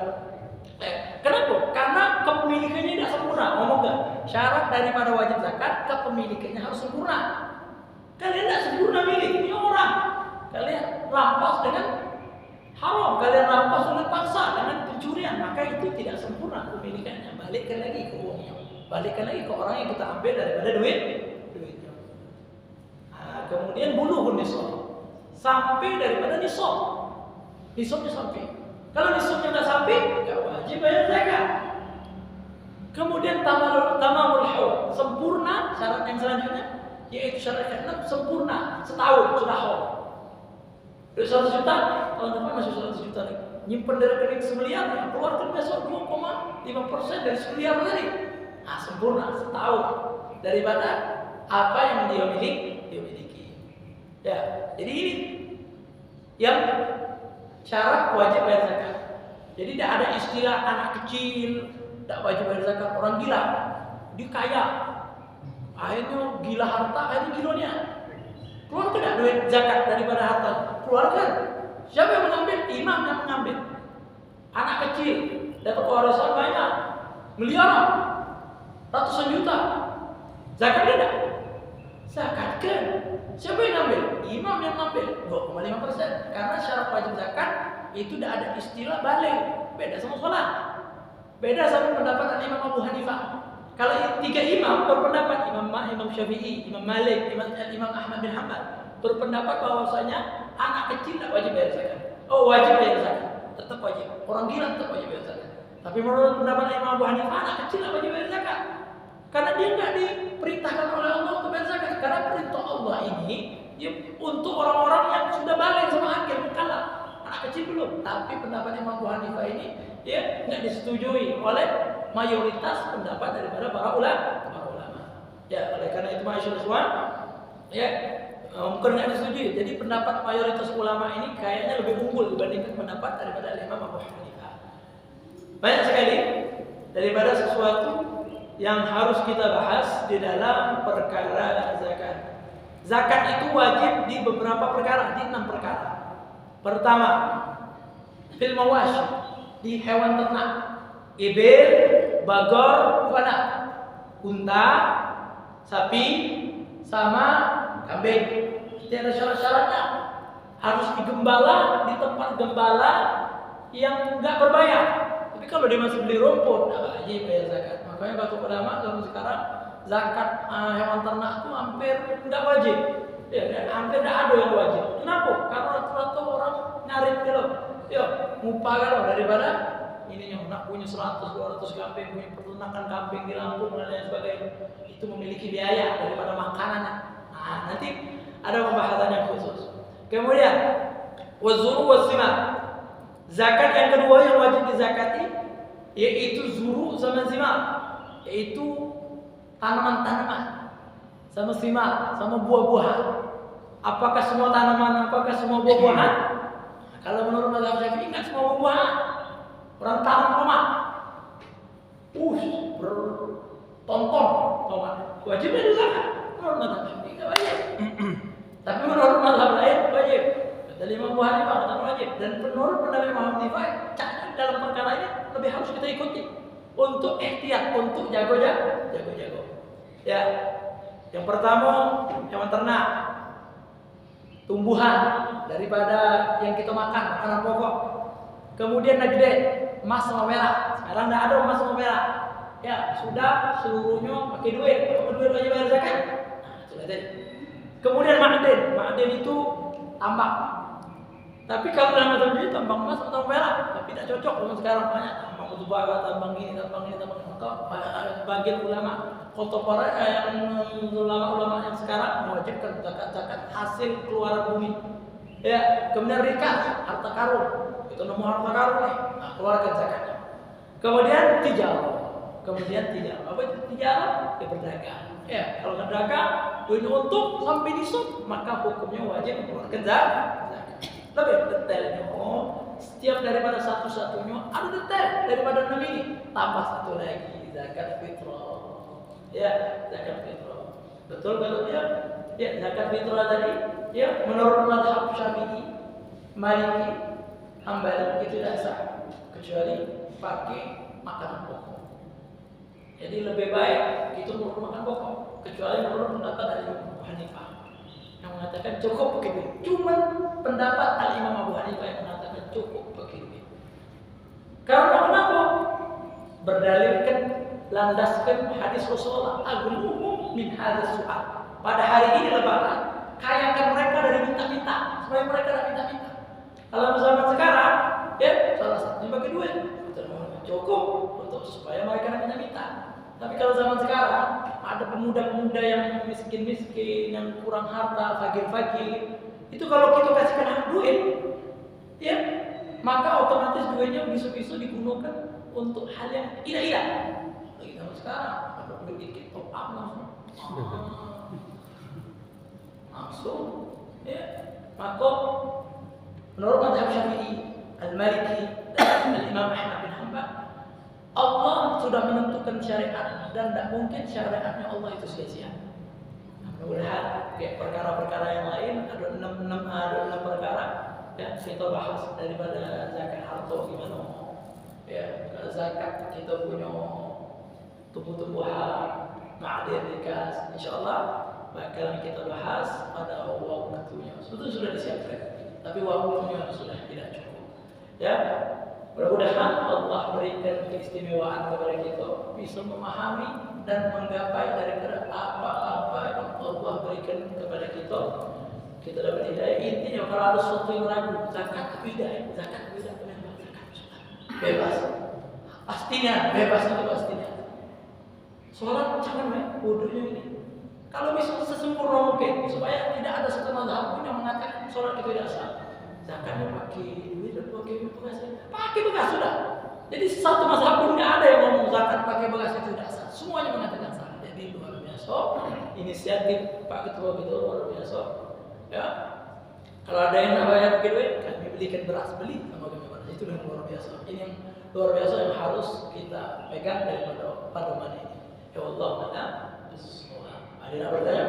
Kenapa? Karena kepemilikannya tidak sempurna. Ngomong nggak? Syarat daripada wajib zakat, kepemilikannya harus sempurna. Kalian tidak sempurna milik ini orang. Kalian rampas dengan haram, kalian rampas oleh paksa dengan pencurian, maka itu tidak sempurna kepemilikannya. Balikkan lagi ke uangnya, balikkan lagi ke orang yang kita ambil daripada duitnya. Nah, kemudian bulughun nisab, sampai daripada nisab, nisabnya sampai. Kalau nisabnya nggak sampai, nggak wajib bayar zakat. Kemudian tamamul haul, sempurna syarat yang selanjutnya, yaitu syarat ke-6 sempurna setahun sudah haul. Dari 100 juta, tahun depan masih 100 juta lagi. Nyimpen dari rekening semiliar, yang keluarkan besok 2,5% dari semiliar tadi. Nah, sempurna setahun daripada apa yang dia miliki. Ya, jadi ini yang syarat wajib bayar zakat. Jadi tidak ada istilah anak kecil tidak wajib bayar zakat. Orang gila, dia kaya, akhirnya gila harta, akhirnya gilonya. Keluar tidak duit zakat daripada harta? Keluarkan. Siapa yang mengambil? Imam yang mengambil. Anak kecil dapat warisan banyak, miliaran, ratusan juta. Zakat tidak? Zakatkan. Siapa yang ngambil? Imam yang mengambil 2,5%. Karena syarat wajib zakat itu tidak ada istilah balik. Beda sama sholat. Beda sama pendapat Imam Abu Hanifah. Kalau 3 imam berpendapat, Imam Syafi'i, Imam Malik, Imam Ahmad bin Hanbal berpendapat bahwasanya anak kecil tidak wajib bayar zakat. Oh, wajib bayar zakat, tetap wajib. Orang gila tetap wajib bayar zakat. Tapi menurut pendapat Imam Abu Hanifah, anak kecil tidak wajib bayar zakat. Karena dia nggak diperintahkan oleh Allah untuk bayar zakat. Karena perintah Allah ini ya, untuk orang-orang yang sudah balik sama akil mukallaf. Anak kecil belum. Tapi pendapat Imam Abu Hanifah ini ya nggak disetujui oleh mayoritas pendapat daripada para ulama. Ya, oleh karena itu masyaallah ikhwan, ya mungkin nggak disetujui. Jadi pendapat mayoritas ulama ini kayaknya lebih unggul dibandingkan pendapat daripada Imam Abu Hanifah. Banyak sekali daripada sesuatu yang harus kita bahas di dalam perkara zakat. Zakat itu wajib di beberapa perkara, di 6 perkara. Pertama, fil mawashi, di hewan ternak. Ibil, bagor, ghanam, unta, sapi, sama kambing. Tidak ada syarat-syaratnya. Harus digembala di tempat gembala yang enggak berbayar. Tapi kalau dia masih beli rumput, wajib bayar zakat. Makanya kata ulama zaman sekarang zakat hewan ternak itu hampir tidak wajib. Ya, hampir tidak ada yang wajib. Kenapa? Karena rata-rata orang nyari kalau, ya, ngupah kalau daripada ini yang nak punya 100-200 kambing, punya peternakan kambing di Lampung dan lain sebagainya, itu memiliki biaya daripada makanannya. Nah, nanti ada pembahasan yang khusus. Kemudian wazuru wasima, zakat yang kedua yang wajib dizakati yaitu zuru sama zima, yaitu tanaman-tanaman sama sima, sama buah-buahan. Apakah semua tanaman, apakah semua buah-buahan? Kalau menurut mazhab Syafi'i enggak semua buah-buahan. Orang tanam tomat, bertonton tomat, wajib bayar zakat. Menurut mazhab Syafi'i enggak wajib. Tapi menurut mazhab lain wajib. Dari Imam Abu Hanifah kata wajib. Dan menurut pendapat Imam Abu Hanifah, dalam perkara ini lebih harus kita ikuti untuk ikhtiar, untuk jago-jago. Ya, yang pertama hewan ternak, tumbuhan daripada yang kita makan, makanan pokok. Kemudian najden, emas sama perak. Sekarang tidak ada emas sama perak. Ya, sudah seluruhnya pakai duit. Pakai duit wajib bayar zakat. Nah, sudah tadi. Kemudian ma'den itu tambang. Tapi kalau dalam mazhab ini tambang emas atau perak, tapi tidak cocok dengan sekarang banyak tambang batubara, tambang ini. Maka bagian ulama kontemporer yang ulama-ulama yang sekarang mewajibkan zakat hasil keluaran bumi. Ya, kemudian rikas, harta karun. Itu nemu harta karun nih, nah, keluarkan zakatnya. Kemudian tijarah. Apa itu tijarah? Ya berdagang. Ya, kalau berdagang duitnya untung sampai nisab, maka hukumnya wajib mengeluarkan zakat. Lebih detailnya, setiap daripada satu-satunya ada detail daripada 6 ini. Tambah satu lagi, zakat fitrah. Ya, zakat fitrah. Betul kalau dia? Ya, zakat fitrah tadi, ya menurut mazhab Syafi'i, Maliki, Hambali itu tidak sah kecuali pakai makanan pokok. Jadi lebih baik itu menurut makan pokok, kecuali menurut pendapat dari Abu Hanifah yang mengatakan cukup begitu. Cuma pendapat Al-Imam Abu Hanifah yang mengatakan cukup begitu. Karena kenapa? Berdalilkan, landaskan hadis Rasulullah, agluhum min hadis su'al. Pada hari ini lebaran, kayakan mereka dari minta-minta, supaya mereka tidak minta-minta. Kalau zaman sekarang, ya salah satunya bagi duit, cukup untuk supaya mereka tidak minta-minta. Tapi kalau zaman sekarang ada pemuda-pemuda yang miskin-miskin, yang kurang harta, fakir-fakir, itu kalau kita kasihkan duit, ya maka otomatis duitnya bisa-bisa digunakan untuk hal yang tidak. Lagi zaman sekarang ada duit top up langsung, ya maka menurut mazhab Syafi'i, Al-Maliki, dan Al-Imam Ahmad bin Hanbal, Allah sudah menentukan syariat dan tidak mungkin syariatnya Allah itu sia-sia. Mudah-mudahan perkara-perkara yang lain ada 6 perkara ya kita bahas daripada zakat harta gimana. Ya, zakat kita punya tumbuh-tumbuhan, ma'adin rikas, insyaallah bakalan kita bahas pada waktunya. Sebetulnya sudah disiapkan, tapi waktunya sudah tidak cukup. Ya, mudah-mudahan Allah berikan keistimewaan kepada kita bisa memahami dan menggapai daripada apa-apa yang Allah berikan kepada kita. Kita dapat hidayah. Intinya kalau ada sesuatu yang ragu, zakat hidayah, bebas. Pastinya bebas itu pastinya. Sholat jangan bodohnya ini. Kalau bisa sesempurna mungkin supaya tidak ada satu mazhab pun yang mengatakan sholat itu tidak sah. Zakatnya pakai duit dan pakai bekas. Pakai bekas sudah. Jadi satu mazhab pun nggak ada yang ngomong zakat pakai bekas itu tidak sah. Semuanya mengatakan sah. Jadi luar biasa. Inisiatif Pak Ketua itu luar biasa. Ya. Kalau ada yang namanya pakai duit, kami belikan beras, beli sama kami beras. Itu yang luar biasa. Ini yang luar biasa yang harus kita pegang daripada pedoman ini. Ya Allah, mana? Ada yang bertanya?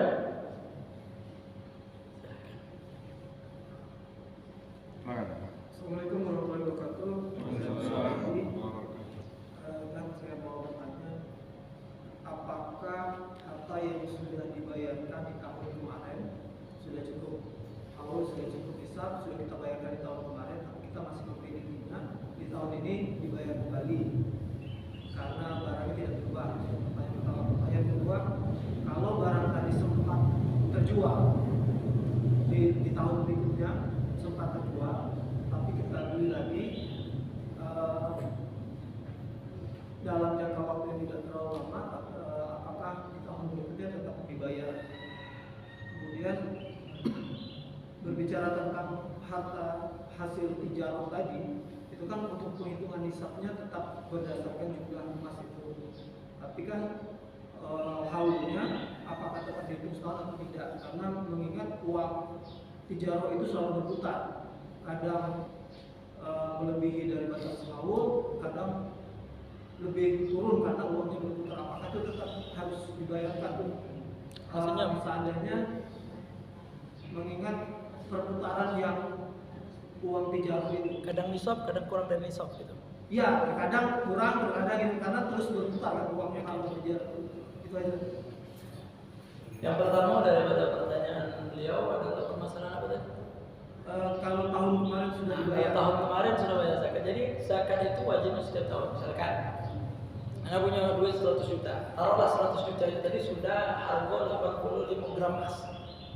Assalamualaikum warahmatullahi wabarakatuh. Saya mau bertanya, apakah harta yang sudah dibayarkan di tahun kemarin sudah cukup? Kalau sudah cukup hisab, sudah kita bayarkan di tahun kemarin, tapi kita masih memilikinya di tahun ini dibayar kembali karena barangnya tidak berubah. Pertanyaan pertama. Pertanyaan kedua, kalau barang tadi sempat terjual di tahun berikutnya sempat terjual, tapi kita beli lagi dalam jangka waktu yang tidak terlalu lama, apakah di tahun berikutnya tetap dibayar? Kemudian berbicara tentang harta hasil tijarah tadi, itu kan untuk penghitungan nisabnya tetap berdasarkan jumlah emas itu. Tapi kan haulnya apakah tetap dihitung setahun atau tidak? Karena mengingat uang tijarah itu selalu berputar, kadang melebihi dari batas haul, kadang lebih turun karena uangnya berputar. Apakah itu tetap harus dibayarkan? Seandainya mengingat perputaran yang uang tijarah itu Kadang nisab, kadang kurang dari nisab gitu. iya, kadang kurang, kadang ini karena terus berputar kan uangnya kalau tijarah itu aja. Yang pertama daripada pertanyaan beliau adalah permasalahan apa tadi? Kalau tahun kemarin sudah dibayar. Tahun kemarin sudah bayar zakat. Jadi zakat itu wajibnya setiap tahun. Misalkan Anda punya duit 100 juta, taruhlah 100 juta itu tadi sudah harga 85 gram emas.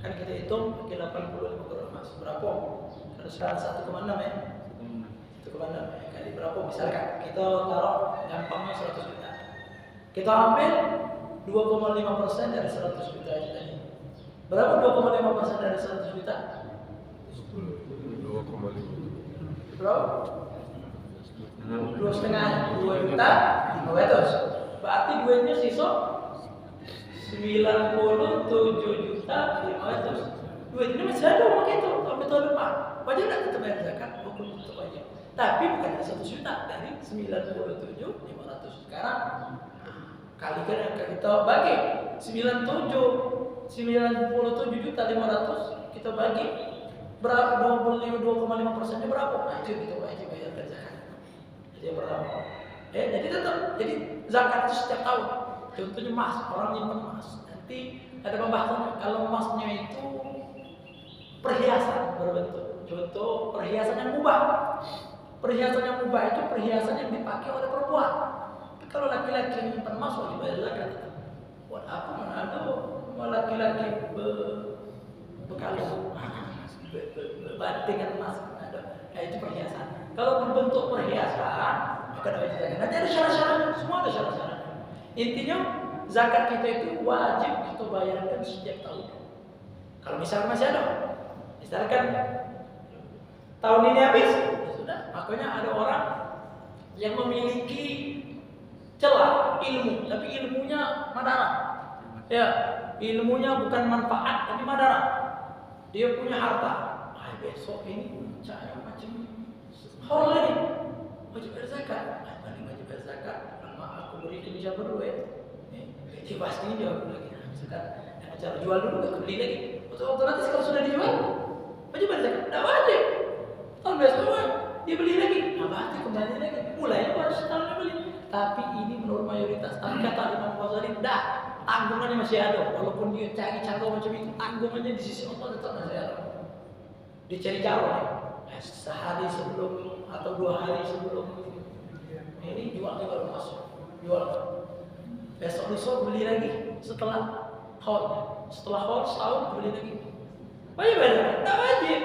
Kan kita hitung pakai 85 gram emas. Berapa? Kalau sekarang 1,6 ya. 1,6 ya. Kali berapa? Misalkan kita taruh gampangnya 100 juta. Kita ambil 2,5% dari 100 juta aja tadi. Berapa 2,5% dari 100 juta? 2,5. Berapa? 2,5 juta 500. Berarti duitnya sisa 97 juta 500. Duitnya masih ada uang itu sampai tahun depan. Wajib nggak kita bayar zakat? Hukum tetap wajib. Tapi bukan dari 1 juta, dari 97.500. Sekarang kalikan yang kita bagi 97 juta 500 kita bagi berapa? 2,5%-nya berapa? Nah, itu kita wajib bayar zakat. Jadi berapa? Jadi tetap, jadi zakat itu setiap tahun. Contohnya emas, orang nyimpan emas. Nanti ada pembahasannya. Kalau emasnya itu perhiasan berbentuk. Contoh perhiasan yang mubah. Perhiasan yang mubah itu perhiasan yang dipakai oleh perempuan. Tapi kalau laki-laki yang nyimpan emas wajib bayar zakat. Buat apa mana ada laki-laki berkalung, berbantingan emas ada. Itu perhiasan. Kalau berbentuk perhiasan maka ada wajib zakat. Nanti ada syarat-syaratnya, semua ada syarat-syaratnya. Intinya zakat kita itu wajib kita bayarkan setiap tahun. Kalau misalnya masih ada, misalkan tahun ini habis, ya sudah. Makanya ada orang yang memiliki celah ilmu, tapi ilmunya madarat. Ya, ilmunya bukan manfaat, tapi madarat. Dia punya harta. Besok ini saya macam hal lagi. Wajib bayar zakat. Wajib bayar zakat. Aku berikan siapa dulu ya? Dia pasti jawab lagi. Sekarang cara jual dulu nggak beli lagi. Otomatis kalau sudah dijual, wajib bayar zakat. Tidak wajib. Tahun besok dia beli lagi. Nah, berarti kembali lagi. Mulai baru setahun dia beli. Tapi ini menurut mayoritas. Tapi kata Imam Ghazali, dah tanggungannya masih ada. Walaupun dia cari cara macam itu, tanggungannya di sisi Allah tetap masih ada. Dia cari cara. Sehari sebelum atau 2 hari sebelum ini jualnya baru masuk. Jual. Besok beli lagi setelah haul setahun beli lagi. Wajib bayar? Tak wajib.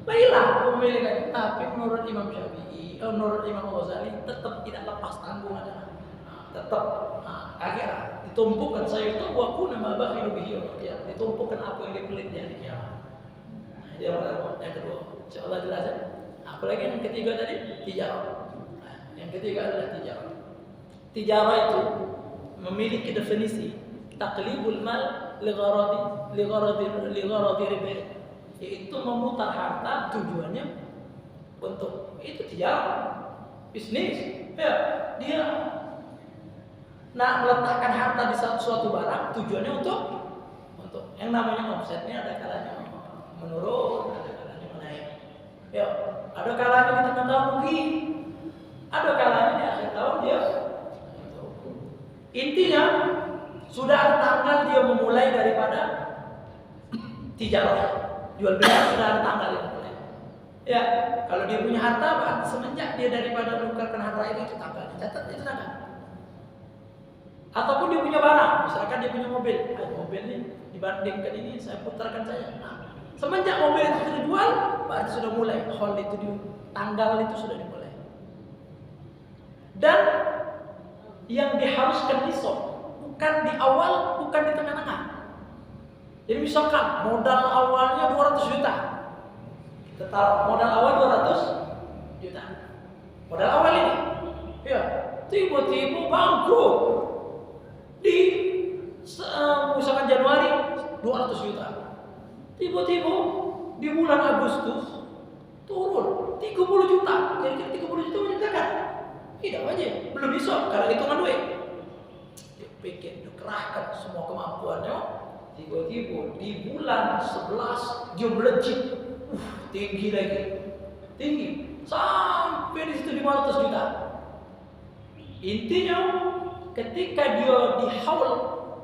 Baiklah pemilikan. Tapi menurut Imam Syafi'i, menurut Imam Ghazali tetap tidak lepas tanggungannya. Tetap akhirnya ditumpukan saya itu waktu nama bakhilu bihi ya. Ditumpukan apa yang dipelit di hari kiamat. Dia yang kedua. Insyaallah jelas ya. Apalagi yang ketiga tadi tijarah. Yang ketiga adalah tijarah. Tijarah itu memiliki definisi taqlibul mal li gharadi riba, yaitu memutar harta tujuannya untuk itu tijarah, bisnis. Ya, dia nak meletakkan harta di suatu barang tujuannya untuk yang namanya omsetnya ada kalanya menurun, ada kalanya menaik. Ya, ada kalanya di tengah tahun rugi, ada kalanya di akhir tahun dia. Intinya sudah ada tanggal dia memulai daripada tijarah, jual beli sudah ada tanggal dia memulai. Ya, kalau dia punya harta, berarti semenjak dia daripada menukarkan harta itu tanggalnya, catat itu tanggal. Ataupun dia punya barang, misalkan dia punya mobil, mobil ini dibandingkan ini saya putarkan saya. Nah, semenjak mobil itu sudah dijual, berarti sudah mulai haul itu tanggal itu sudah dimulai. Dan yang diharuskan nisab bukan di awal, bukan di tengah-tengah. Jadi misalkan modal awalnya 200 juta. Kita taruh modal awal 200 juta. Modal awal ini. Ya, tiba-tiba bangkrut. Di misalkan Januari 200 juta. Tiba-tiba di bulan Agustus turun 30 juta. Kira-kira 30 juta wajib zakat. Tidak wajib, belum bisa karena hitungan duit. Dia pikir, dikerahkan semua kemampuannya. Tiba-tiba di bulan 11 dia melejit, tinggi lagi, tinggi sampai di situ 500 juta. Intinya ketika dia dihaul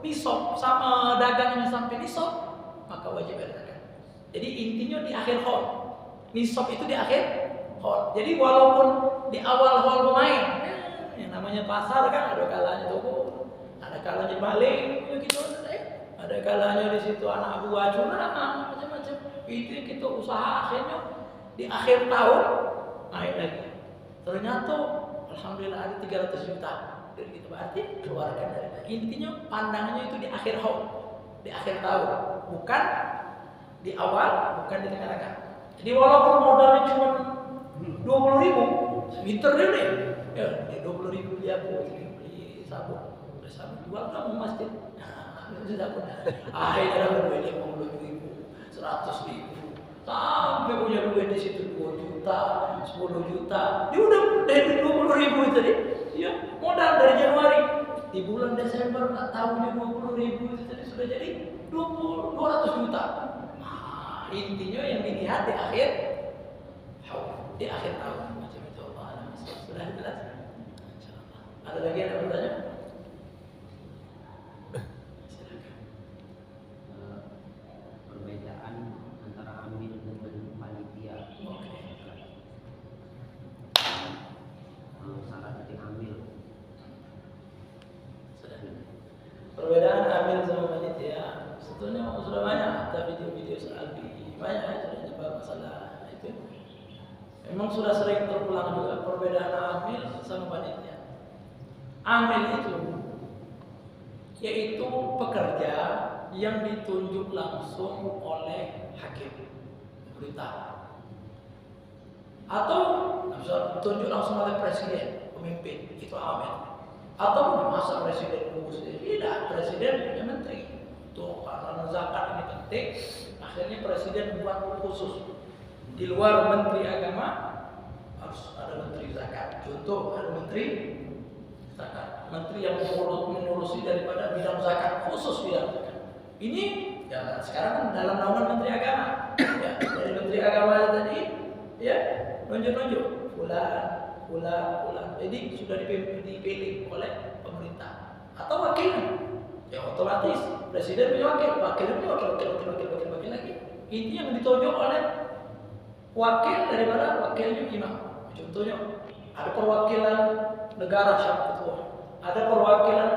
nisab sama dagangnya sampai nisab, maka wajib bayar zakat. Jadi intinya di akhir haul, nisab itu di akhir haul. Jadi walaupun di awal haul pemain, yang namanya pasar kan ada kalanya toko, ada kalanya maling, gitu. Ada kalanya di situ anak buah curang, macam-macam. Itu kita usaha akhirnya di akhir tahun naik lagi. Ternyata alhamdulillah ada 300 juta. dari kita berarti keluarkan dari intinya pandangannya itu di akhir haul, di akhir tahun, bukan di awal, bukan di tengah-tengah. Jadi walaupun modalnya cuma 20.000, pinter dia nih, ya dia 20.000 beli apa? Beli sabun, jual kamu masjid. Sudah pun, akhirnya dapat duit 50.000, 100.000, sampai punya duit di situ 2 juta, 10 juta. Dia udah dari 20.000 tadi, ya modal dari Januari. Di bulan Desember tak tahunya 20.000 itu tadi sudah jadi 200 juta. Nah, intinya yang dilihat di akhir tahun macam itu. Allah sudah jelas. Insyaallah. Ada lagi yang bertanya? Perbedaan antara amil dengan panitia. Syarat dari amil. Perbedaan amil sama panitia sebetulnya sudah banyak, ada video-video soal banyak sudah nyebar masalah itu. Memang sudah sering terulang juga perbedaan amil sama panitia. Amil itu yaitu pekerja yang ditunjuk langsung oleh hakim pemerintah atau bisa ditunjuk langsung oleh presiden pemimpin, itu amil. Atau masa presiden urus tidak, presiden punya menteri. Tuh karena zakat ini penting, akhirnya presiden buat khusus di luar menteri agama harus ada menteri zakat. Contoh ada menteri zakat, menteri yang mengurusi daripada bidang zakat, khusus bidang zakat. Ini ya sekarang dalam naungan menteri agama. Ya, dari menteri agama tadi ya nunjuk-nunjuk bulan. Jadi sudah dipilih oleh pemerintah atau wakilnya. Ya otomatis presiden punya wakilnya punya wakil lagi. Ini yang ditunjuk oleh wakil daripada wakilnya imam. Contohnya ada perwakilan negara siapa ketua, ada perwakilan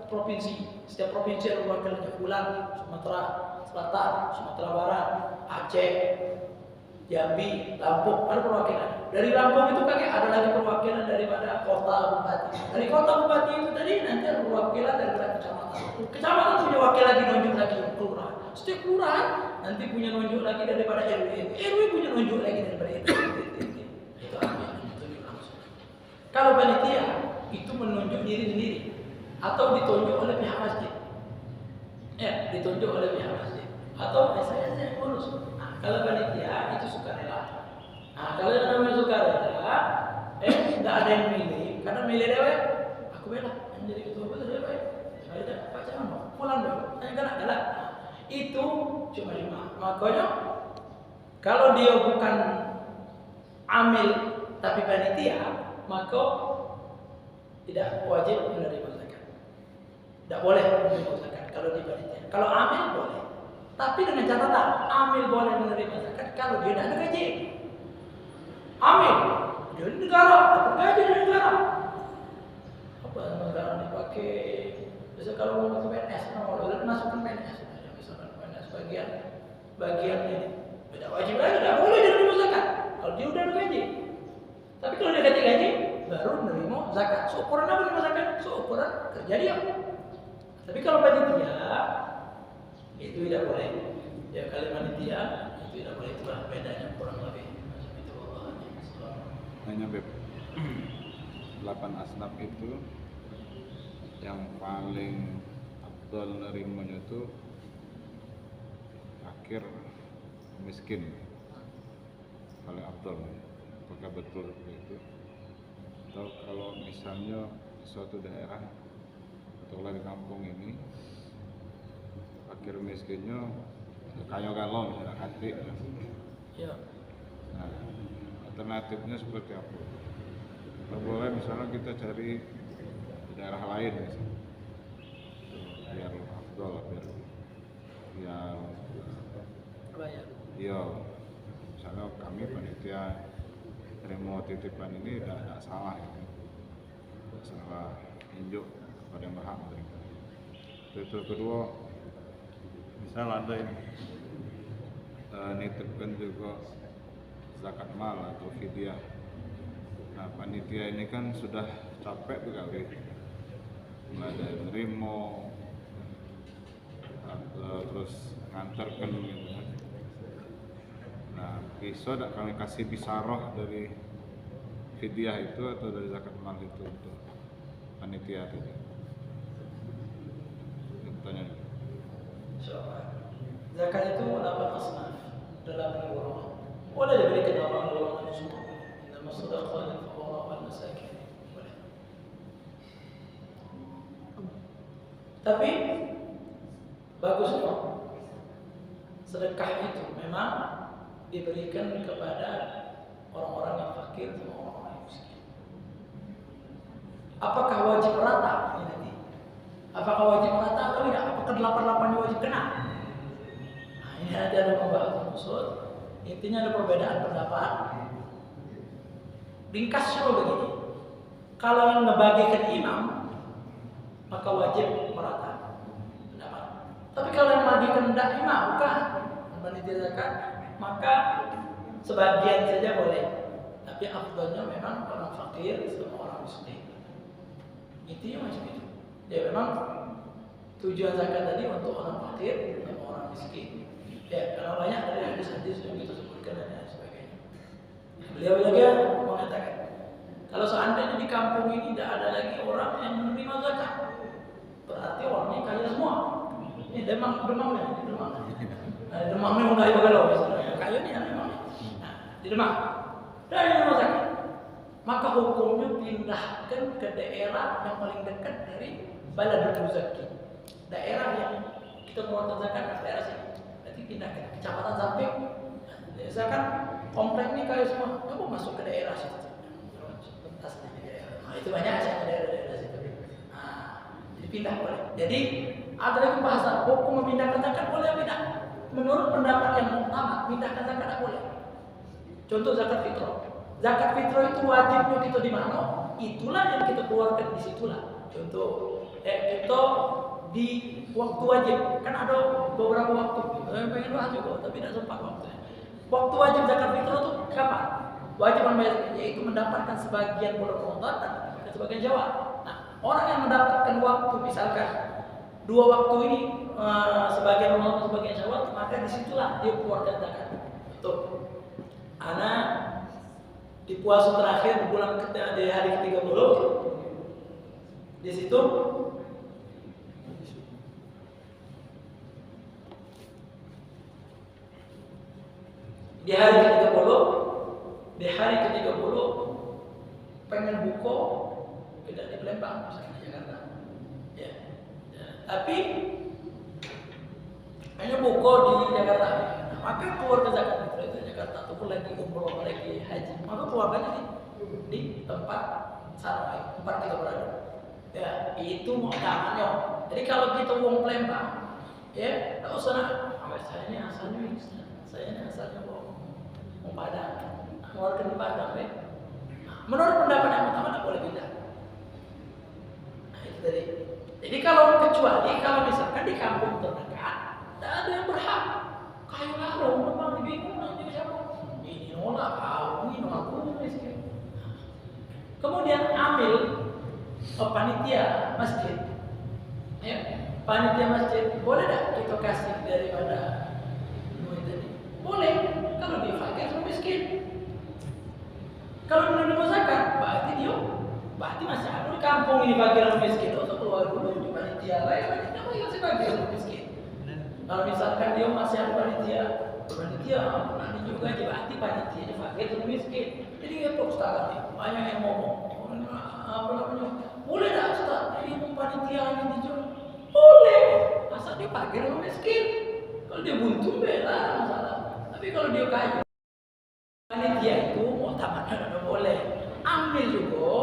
provinsi. Setiap provinsi ada perwakilannya. Fulan, Sumatera Selatan, Sumatera Barat, Aceh, Jambi, Lampung, ada perwakilan. Dari Lampung itu kakek ada lagi perwakilan daripada kota bupati. Dari kota bupati itu tadi nanti ada perwakilan daripada kecamatan. Kecamatan punya wakil lagi, nunjuk lagi kelurahan. Setiap kelurahan nanti punya nunjuk lagi daripada RW. RW punya nunjuk lagi daripada RW. Itu ambil tunjuk langsung. Kalau panitia itu menunjuk diri sendiri atau ditunjuk oleh pihak masjid. Ya, ditunjuk oleh pihak masjid atau saya ngurus. Kalau panitia itu sukarela. Nah, kalau yang namanya sukarela, nggak ada yang milih, karena milih dewe, aku bela yang jadi ketua betul dewe. Saya tidak baca mana, pulang dewe, saya galak. Itu cuma 5. Makanya kalau dia bukan amil tapi panitia, maka tidak wajib menerima zakat. Tidak boleh menerima zakat kalau di panitia. Kalau amil boleh. Tapi dengan catatan, amil boleh menerima zakat kalau dia tidak ada gaji. Amil, dia di negara, dapat gaji dari negara. Apa negara dipakai? Biasa kalau mau pakai PNS, kalau udah masukkan PNS, misalkan PNS bagian ini, tidak wajib lagi, tidak boleh dia menerima zakat. Kalau dia udah ada gaji. Tapi kalau dia gaji, baru menerima zakat. Seukuran apa menerima zakat? Seukuran kerja dia. Tapi kalau panitia itu tidak boleh. Ya kalau panitia itu tidak boleh, itulah bedanya kurang lebih. Itu Allah. Hanya Beb. 8 asnaf itu yang paling afdal nerimanya itu fakir miskin. Paling afdal. Apakah betul itu? Atau kalau misalnya suatu daerah atau di kampung ini fakir miskinnya kayak kalau misalnya hati Ya. nah, alternatifnya seperti apa? Kalau boleh misalnya kita cari di daerah lain misalnya, biar afdol, biar iya, misalnya kami panitia terima titipan ini tidak salah ya, tidak salah injuk kepada yang berhak menerima. Itu kedua, misal ada yang nitipkan juga zakat mal atau fidyah. Nah panitia ini kan sudah capek berkali mulai dari nerimo, terus nganterkan gitu kan. Nah, bisa tidak kami kasih bisaroh dari fidyah itu atau dari zakat mal itu untuk panitia tadi? Pertanyaan. Insyaallah. Zakat itu 8 asnaf, 8 golongan. Boleh diberikan 8 golongan semua. Nama sedekah lil fuqara wal masakin. Boleh. Tapi bagusnya sedekah itu memang diberikan kepada orang-orang yang fakir dan orang-orang yang miskin. Apakah wajib rata ini nanti? Apakah wajib rata atau tidak? Apakah 8-8 wajib kena? Nah, ini nanti ada pembahasan khusus. Intinya ada perbedaan pendapat. Ringkasnya begini. Kalau yang ngebagikan imam, maka wajib merata. Pendapat. Tapi kalau yang membagikan tidak imam, bukan panitia zakat, maka sebagian saja boleh. Tapi afdalnya memang orang fakir sama orang miskin. Intinya macam itu. Ya memang tujuan zakat tadi untuk orang fakir dan orang miskin. Ya karena banyak dari hadis-hadis yang kita sebutkan dan lain sebagainya. Beliau juga mengatakan, kalau seandainya di kampung ini tidak ada lagi orang yang menerima zakat, berarti orangnya kaya semua. Ini demamnya. Demamnya mulai bergalau misalnya. Kayaknya memang. Nah, di Demak. Dari rumah sakit. Maka hukumnya pindahkan ke daerah yang paling dekat dari Baladul Muzaki. Daerah yang kita keluarkan zakat, daerah sini. Berarti pindahkan kecamatan samping. Misalkan komplek ini kaya semua, kamu masuk ke daerah situ. Tuntas di daerah. Nah, itu banyak saja daerah-daerah situ. Nah, jadi pindah boleh. Jadi ada lagi pembahasan hukum memindahkan zakat boleh atau tidak? Menurut pendapat yang utama, pindahkan zakat tidak boleh. Contoh zakat fitrah. Zakat fitrah itu wajibnya kita di mana? Itulah yang kita keluarkan di situlah. Contoh, itu di waktu wajib. Kan ada beberapa waktu. Saya pengen bahas juga, tapi tidak sempat waktunya. Waktu wajib zakat fitrah itu kapan? Wajib membayar, yaitu mendapatkan sebagian bulan Ramadan dan sebagian Syawal. Nah, orang yang mendapatkan waktu misalkan 2 waktu ini sebagian Ramadan sebagian Syawal, maka disitulah dia keluarkan zakat. Betul. Anak di puasa terakhir di bulan di hari ke-30 di situ di hari ke-30 pengen buka tidak di Palembang misalnya di Jakarta ya. Tapi hanya buka di Jakarta. Nah, maka keluarga zakat fitrah itu Jakarta ataupun lagi umroh lagi haji, maka keluarganya di tempat sana tempat kita berada. Ya, itu mau utamanya. Jadi kalau kita uang Palembang, ya, tak usah saya ini asalnya mau Padang, keluarga di Padang, ya. Menurut pendapat yang utama tak boleh pindah. Nah, itu tadi. Jadi kalau kecuali kalau misalkan di kampung terdekat, tak ada yang berhak. Kayu larung, memang dibingung nanti siapa? Ini nolak, ini nolak aku miskin. Kemudian ambil panitia masjid. Ya, panitia masjid boleh tak kita kasih daripada duit tadi? Boleh, kalau dia fakir atau miskin. Kalau menerima zakat, berarti masih ada di kampung ini fakir atau miskin. Untuk keluar dulu di panitia lain, panitia masih fakir atau miskin. Kalau misalkan dia masih ada panitia nanti juga berarti panitianya fakir atau miskin. Jadi ya Ustaz, banyak yang ngomong, boleh tak Ustaz? Ini panitia ini dijual? Boleh, asal dia fakir atau miskin. Kalau dia buntu bela masalah. Tapi kalau dia kaya, panitia itu mutamanya tidak boleh. Ambil juga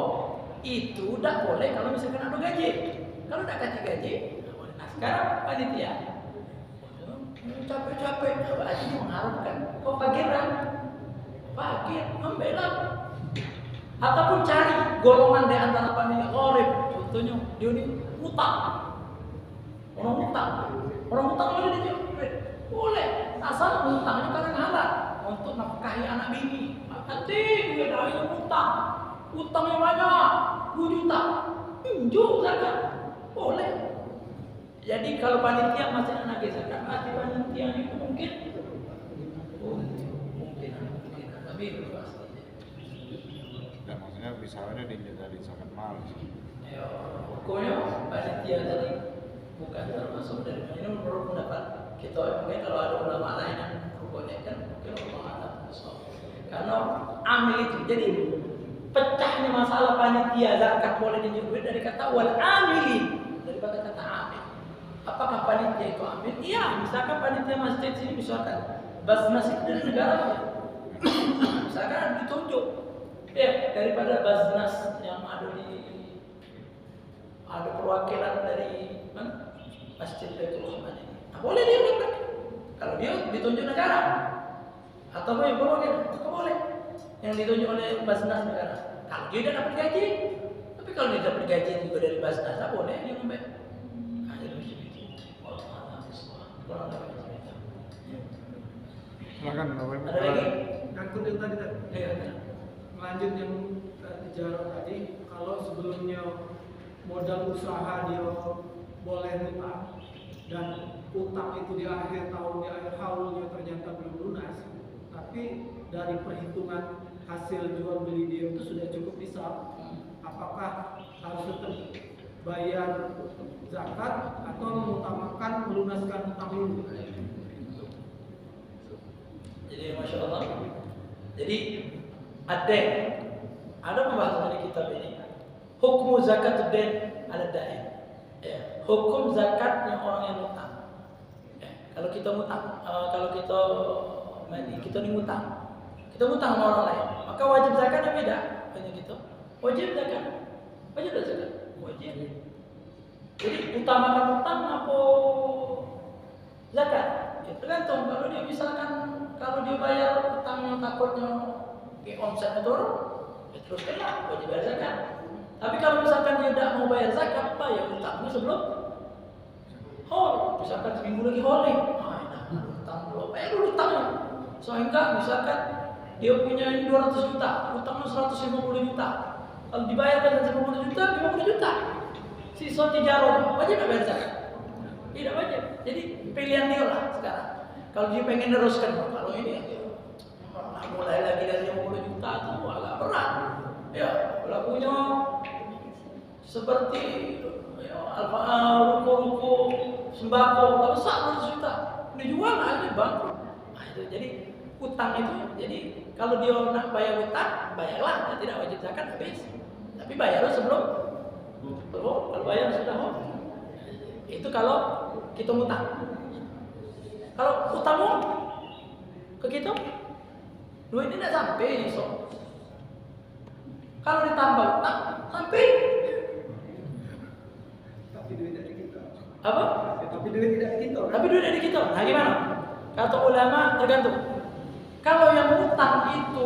itu tidak boleh kalau misalkan ada gaji. Kalau tidak kasih gaji, tidak boleh. Nah sekarang panitia capek-capek, berarti dia mengharapkan kok fakiran, fakir, membela. Ataupun cari golongan di antara panitia gharib. Contohnya dia ini utang. Orang utang boleh dijual? Boleh. Asal utangnya karena halal untuk nafkahi anak bini. Nanti dia dah utang. Utangnya banyak, 2 juta. Tunjuk zakat. boleh. Jadi kalau panitia masih anak zakat, hati panitia itu mungkin tapi itu pastinya. Dan maksudnya misalnya dari zakat mal. Ya, pokoknya panitia tadi bukan termasuk dari ini menurut pendapat kita. Mungkin kalau ada ulama lain yang pokoknya kan mungkin ulama ada karena amil itu jadi pecahnya masalah panitia zakat boleh dinyebut dari kata wal amili daripada kata amil. Apakah panitia itu amil? Iya, misalkan panitia masjid sini misalkan basnas itu dari negara ya. Misalkan ditunjuk ya daripada basnas yang ada perwakilan dari Masjid Baitul Rahman ini. Nah, boleh dia dapat kalau dia ditunjuk negara atau boleh boleh yang ditunjuk oleh basnas negara. Kalau dia dapat gaji, tapi kalau dia dapat gaji juga dari basnas, tak boleh dia ngambil. Silakan Bapak Ibu. Ada lagi? Ngangkut yang tadi Ya. lanjut yang tijarah tadi, kalau sebelumnya modal usaha dia boleh utang dan utang itu di akhir tahun, di akhir haulnya ternyata belum lunas, tapi dari perhitungan hasil jual beli dia itu sudah cukup bisa, apakah harus tetap bayar zakat atau mengutamakan melunaskan utang dulu? Jadi masya Allah. Jadi ada pembahasan di kitab ini. Hukum zakat den ada dain. Ya, hukum zakatnya orang yang utang. Ya, kalau kita utang, kalau kita nih utang, kita utang sama orang lain, maka wajib zakatnya beda. Hanya gitu. Wajib zakat, wajib. Jadi utamakan utang apa zakat? Ya tergantung. Kalau dia misalkan kalau dia bayar utangnya takutnya omsetnya turun, ya terus kena wajib bayar zakat. Tapi kalau misalkan dia tidak mau bayar zakat, bayar utangnya sebelum haul. Misalkan seminggu lagi haul nih, utang belum bayar dulu utangnya. Sehingga misalkan dia punya ini 200 juta, utangnya 150 juta. Kalau dibayarkan 150 juta, 50 juta. Sisa tijarah wajib bayar zakat? Tidak wajib. Jadi pilihan dia lah sekarang. Kalau dia pengen teruskan, kalau ini mulai lagi dari 50 juta itu agak berat. Ya, pelakunya seperti ya, ruko-ruko sembako, kalau besar 100 juta, dijual aja bangkrut. Nah, itu jadi utang itu, jadi kalau dia nak bayar utang, bayarlah, tidak wajib zakat habis. Tapi bayarlah sebelum kalau bayar sudah itu kalau kita utang. Kalau utangmu ke kita, duit ini tidak sampai so. Kalau ditambah utang, sampai. Tapi duit dari kita. Apa? Ya, tapi duit tidak dari kita. Tapi duit dari kita. Nah gimana? Kata ulama tergantung. Kalau yang utang itu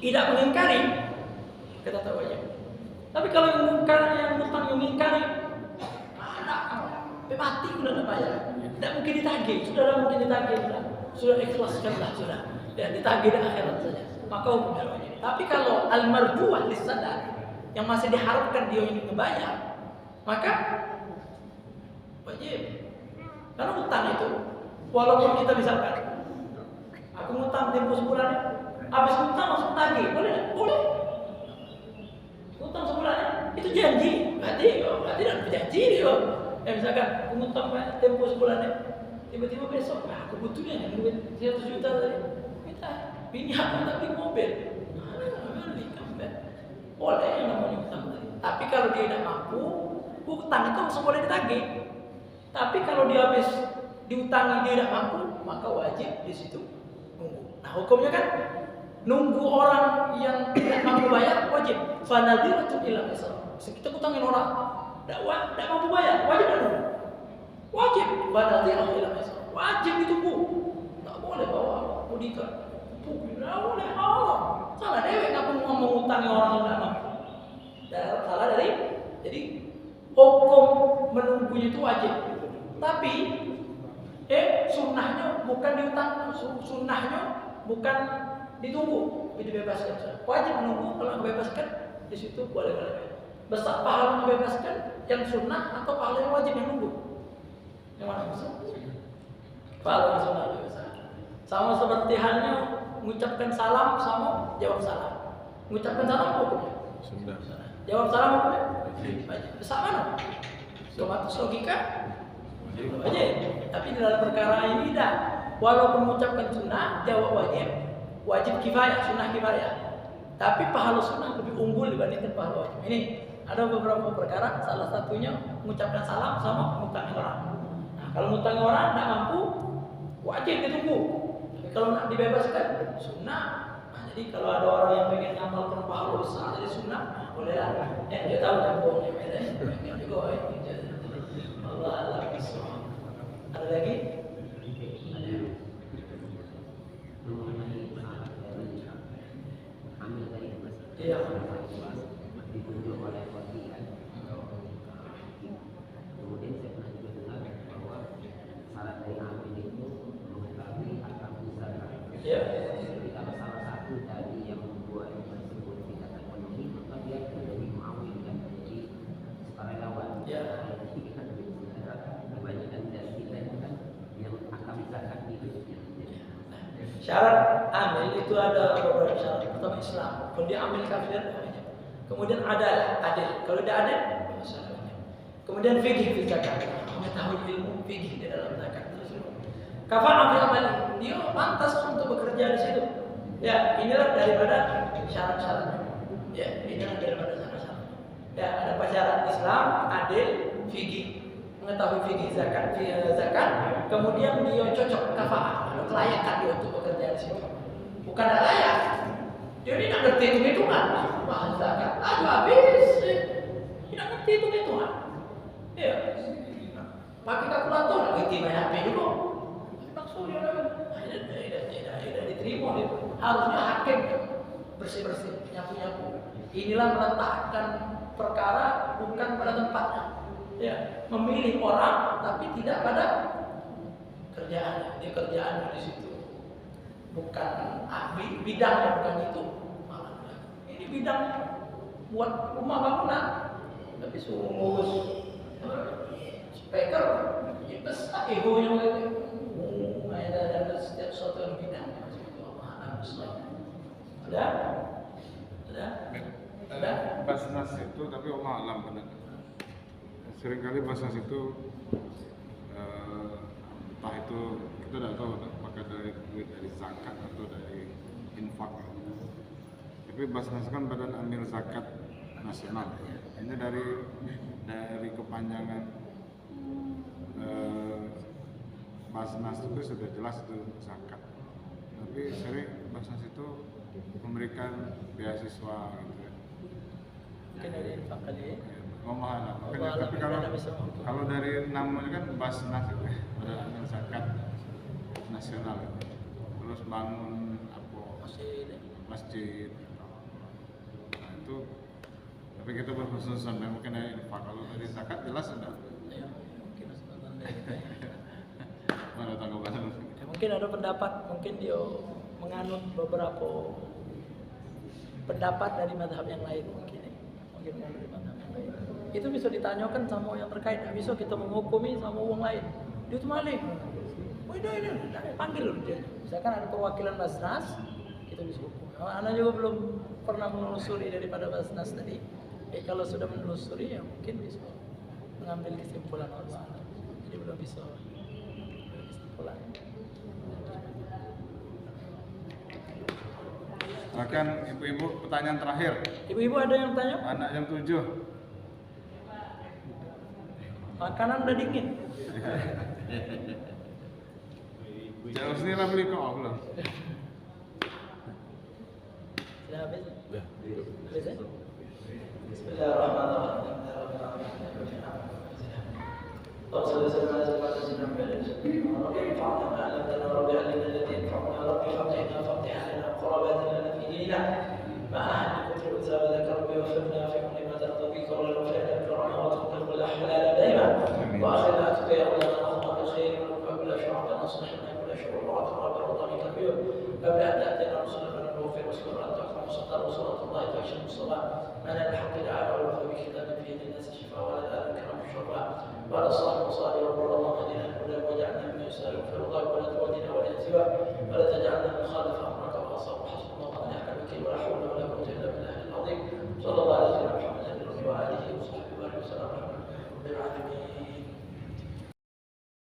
tidak mengingkari, kita tak wajib. Tapi kalau yang utang yang mengingkari, mati sudah tidak bayar. Tidak mungkin ditagih, sudah mungkin ditagih, sudah ikhlaskanlah sudah. Dan ditagih di akhirat saja. Maka hukumnya wajib. Tapi kalau al-marjuah lisadar yang masih diharapkan dia ini membayar, maka wajib. Karena utang itu, walaupun kita misalkan, aku ngutang tempo sebulan, habis ngutang langsung tagih, boleh tidak? Boleh. Ngutang sebulan itu janji, berarti tidak berjanji dia. Ya misalkan aku ngutang tempo sebulan, tiba-tiba besok, aku butuhnya duit 100 juta tadi, minta bini aku tak beli mobil, boleh yang namanya utang tadi. Tapi kalau dia tidak mampu, utang itu langsung boleh ditagih. Tapi kalau dia habis diutangi dia tidak mampu, maka wajib di situ nunggu. Nah hukumnya kan nunggu orang yang tidak mampu bayar wajib. Fanadhiratun ila qisas. Kita utangin orang tidak mampu bayar, wajib kan? Wajib. Fanadhiratun ila qisas. Wajib ditunggu. Tak boleh bawa mudikan. Tidak boleh haram. Salah dewek kamu ngomong utangi orang yang tidak mampu. Salah dari. Jadi hukum menunggunya itu wajib. Tapi sunnahnya bukan diutang, sunnahnya bukan ditunggu, dibebaskan. Wajib menunggu, kalau bebaskan di situ boleh. Besar pahala membebaskan yang sunnah atau pahala yang wajib yang nunggu? Yang mana besar? Pahala yang sunnah lebih besar. Sama seperti halnya mengucapkan salam sama jawab salam. Mengucapkan salam hukumnya? Sudah. Jawab salam hukumnya? Wajib. Besar mana? Otomatis logika? Wajib. Tapi di dalam perkara ini tidak. Walaupun mengucapkan sunnah, jawab wajib. Wajib kifayah, sunnah kifayah. Tapi pahala sunnah lebih unggul dibandingkan pahala wajib. Ini ada beberapa perkara, salah satunya mengucapkan salam sama ngutangi orang. Nah, kalau ngutangi orang tidak mampu, wajib ditunggu. Tapi kalau nak dibebaskan, sunnah. Nah, jadi kalau ada orang yang pengen ngamalkan pahala besar dari sunnah, nah, boleh lah. Dia tahu jambongnya beda. Juga Allah Allah. Ada lagi? Iya. Ditunjuk oleh wali kan. Kemudian saya pernah juga dengar bahwa syarat dari hamil itu mengetahui akal usaha. Iya. Jadi kalau salah satu dari yang membuat tersebut tidak terpenuhi, maka dia menjadi muawil kan, jadi sukarelawan. Iya. Jadi kita kebanyakan dari kita itu kan yang akal zakat itu. Syarat amil itu ada beberapa syarat. Pertama Islam. Kalau dia amil kafir, kemudian adalah adil. Kalau dia adil, syaratnya. Kemudian fikih fi zakat. Mengetahui ilmu fikih di dalam zakat. Kafa'ah fi amal, dia pantas untuk bekerja di situ. Ya, inilah daripada syarat-syaratnya. Ya, inilah daripada syarat-syaratnya. Ya, ada apa syarat Islam, adil, fikih. Mengetahui fikih zakat, kemudian dia cocok kafa'ah, kelayakan dia untuk bekerja di situ. Bukan tidak layak. Jadi tidak ngerti hitung-hitungan. Bahas zakat, aduh habis. Tidak ngerti hitung-hitungan. Ya. Pakai kalkulator, ngerti main HP dulu. Maksudnya tidak diterima dia. Harusnya hakim bersih-bersih, nyapu-nyapu. Inilah meletakkan perkara bukan pada tempatnya. Ya, memilih orang tapi tidak pada kerjaannya. Dia kerjaannya di situ. Bukan bidangnya bukan itu. Ini bidang buat rumah bangunan. Tapi sungguh speaker besar egonya begitu. Ada setiap suatu yang bidang. Ada. Basnas itu tapi Allah alam benar. Seringkali basnas itu entah itu kita tidak tahu apakah dari duit dari zakat atau dari infak. Tapi basnas kan badan amil zakat nasional. Ini dari kepanjangan basnas itu sudah jelas itu zakat. Tapi sering basnas itu memberikan beasiswa gitu ya. Mungkin dari infak kali ya. Tapi kalau dari namanya kan basnas itu ya, badan amil zakat nasional itu. Terus bangun masjid. Nah itu, tapi kita berkhususan mungkin dari infak. Kalau dari zakat jelas ada. Ya, mungkin Mana tanggapan? Ya, mungkin ada pendapat, mungkin dia menganut beberapa pendapat dari mazhab yang lain mungkin dari mazhab yang lain. Itu bisa ditanyakan sama yang terkait. Tidak bisa kita menghukumi sama uang lain. Dia itu maling. Oh ini, panggil dulu dia. Misalkan ada perwakilan Basnas, kita bisa hukum. Anak juga belum pernah menelusuri daripada Basnas tadi. Kalau sudah menelusuri ya mungkin bisa mengambil kesimpulan Allah. Jadi belum bisa kesimpulan. Silakan ibu-ibu pertanyaan terakhir. Ibu-ibu ada yang tanya? Anak jam 7. Makanan udah dingin. Jauh sini lah beli kok belum. Sudah habis? Habis ya? Bismillahirrahmanirrahim. قبل أن تأتينا رسلنا فنوفي رسول الله تختار صلاة الله تعيش الصلاة من الحق تعالى ولو بكتاب فيه للناس شفاء ولا الآن الكرام الشرفاء وعلى صاحب وصالح رب الله هدينا كل وجعلنا مما يسأل في الرضا ولا تودينا ولا سواه